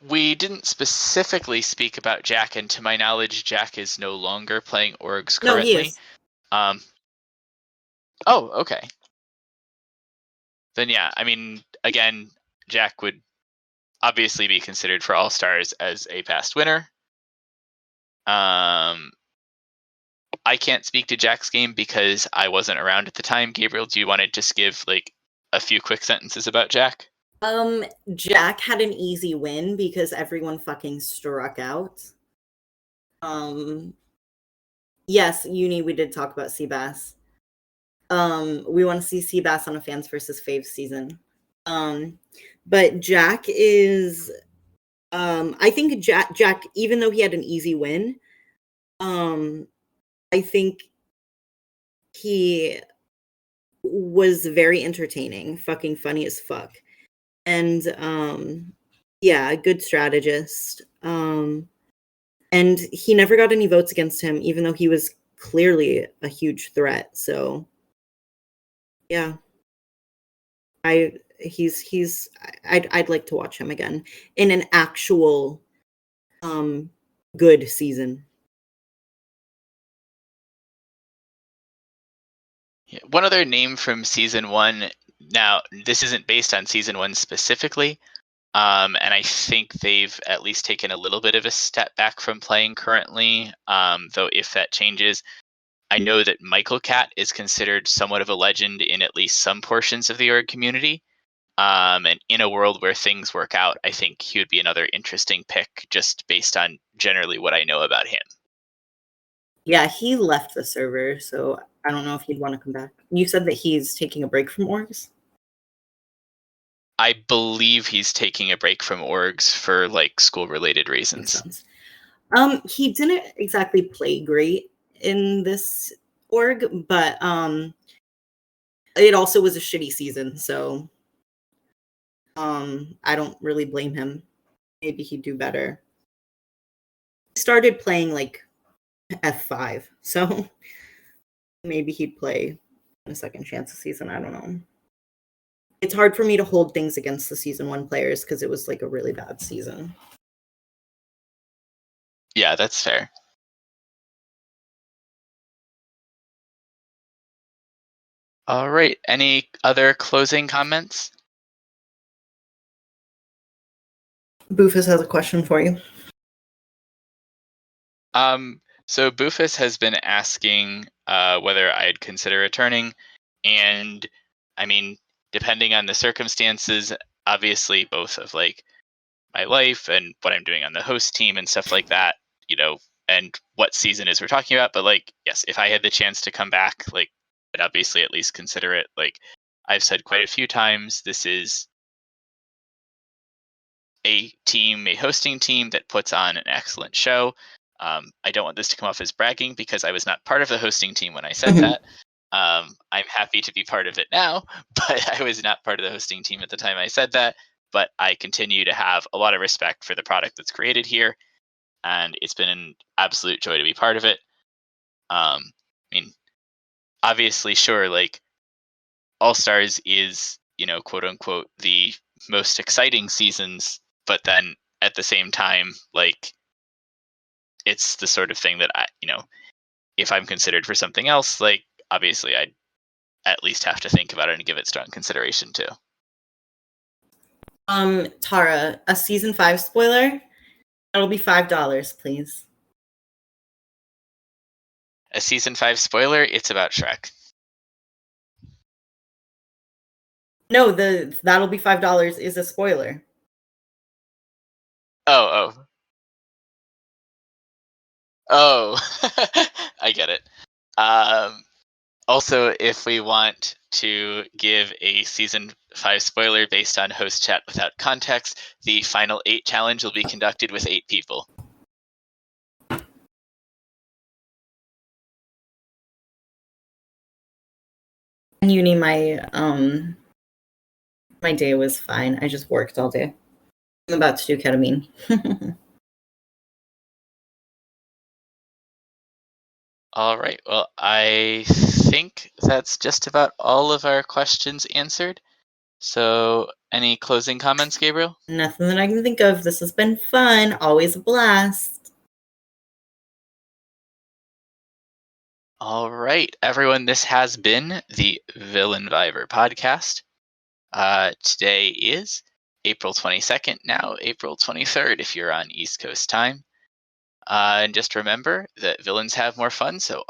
We didn't specifically speak about Jack, and to my knowledge, Jack is no longer playing orgs No, he currently. is. Oh, okay. Then yeah, I mean, again, Jack would obviously be considered for All Stars as a past winner. I can't speak to Jack's game because I wasn't around at the time. Gabriel, do you want to just give like a few quick sentences about Jack? Jack had an easy win because everyone fucking struck out. Yes, Uni, we did talk about Seabass. We want to see Seabass on a Fans versus Faves season. But Jack is I think Jack, even though he had an easy win, I think he was very entertaining, fucking funny as fuck. And yeah, a good strategist. And he never got any votes against him, even though he was clearly a huge threat. So yeah. I'd like to watch him again in an actual good season. Yeah. One other name from season 1. Now, this isn't based on season 1 specifically, and I think they've at least taken a little bit of a step back from playing currently. Though if that changes, I know that Michael Cat is considered somewhat of a legend in at least some portions of the org community. And in a world where things work out, I think he would be another interesting pick just based on generally what I know about him. Yeah, he left the server, so I don't know if he'd want to come back. You said that he's taking a break from orgs? I believe he's taking a break from orgs for like school related reasons. Makes sense. He didn't exactly play great in this org, but it also was a shitty season, so I don't really blame him. Maybe he'd do better. He started playing like F5, so maybe he'd play in a second chance this season. I don't know. It's hard for me to hold things against the season 1 players because it was like a really bad season. Yeah, that's fair. All right. Any other closing comments? Boofus has a question for you. So Boofus has been asking whether I'd consider returning, and I mean, depending on the circumstances, obviously both of like my life and what I'm doing on the host team and stuff like that, you know, and what season is we're talking about. But like, yes, if I had the chance to come back, like, I'd obviously at least consider it. Like, I've said quite a few times, this is a hosting team that puts on an excellent show. I don't want this to come off as bragging because I was not part of the hosting team when I said that. I'm happy to be part of it now, but I was not part of the hosting team at the time I said that. But I continue to have a lot of respect for the product that's created here, and it's been an absolute joy to be part of it. I mean, obviously, sure, like All Stars is, you know, quote unquote, the most exciting seasons, but then at the same time, like, it's the sort of thing that I, you know, if I'm considered for something else, like, obviously I'd at least have to think about it and give it strong consideration too. Tara, a season 5 spoiler. That'll be $5, please. A season 5 spoiler, it's about Shrek. No, that'll be $5 is a spoiler. Oh. I get it. Also, if we want to give a season 5 spoiler based on host chat without context, the final 8 challenge will be conducted with 8 people. In uni, my day was fine. I just worked all day. I'm about to do ketamine. All right. Well, I think that's just about all of our questions answered. So, any closing comments, Gabriel? Nothing that I can think of. This has been fun. Always a blast. All right, everyone. This has been the Villain Viver podcast. Today is April 22nd, now April 23rd if you're on East Coast time. And just remember that villains have more fun, so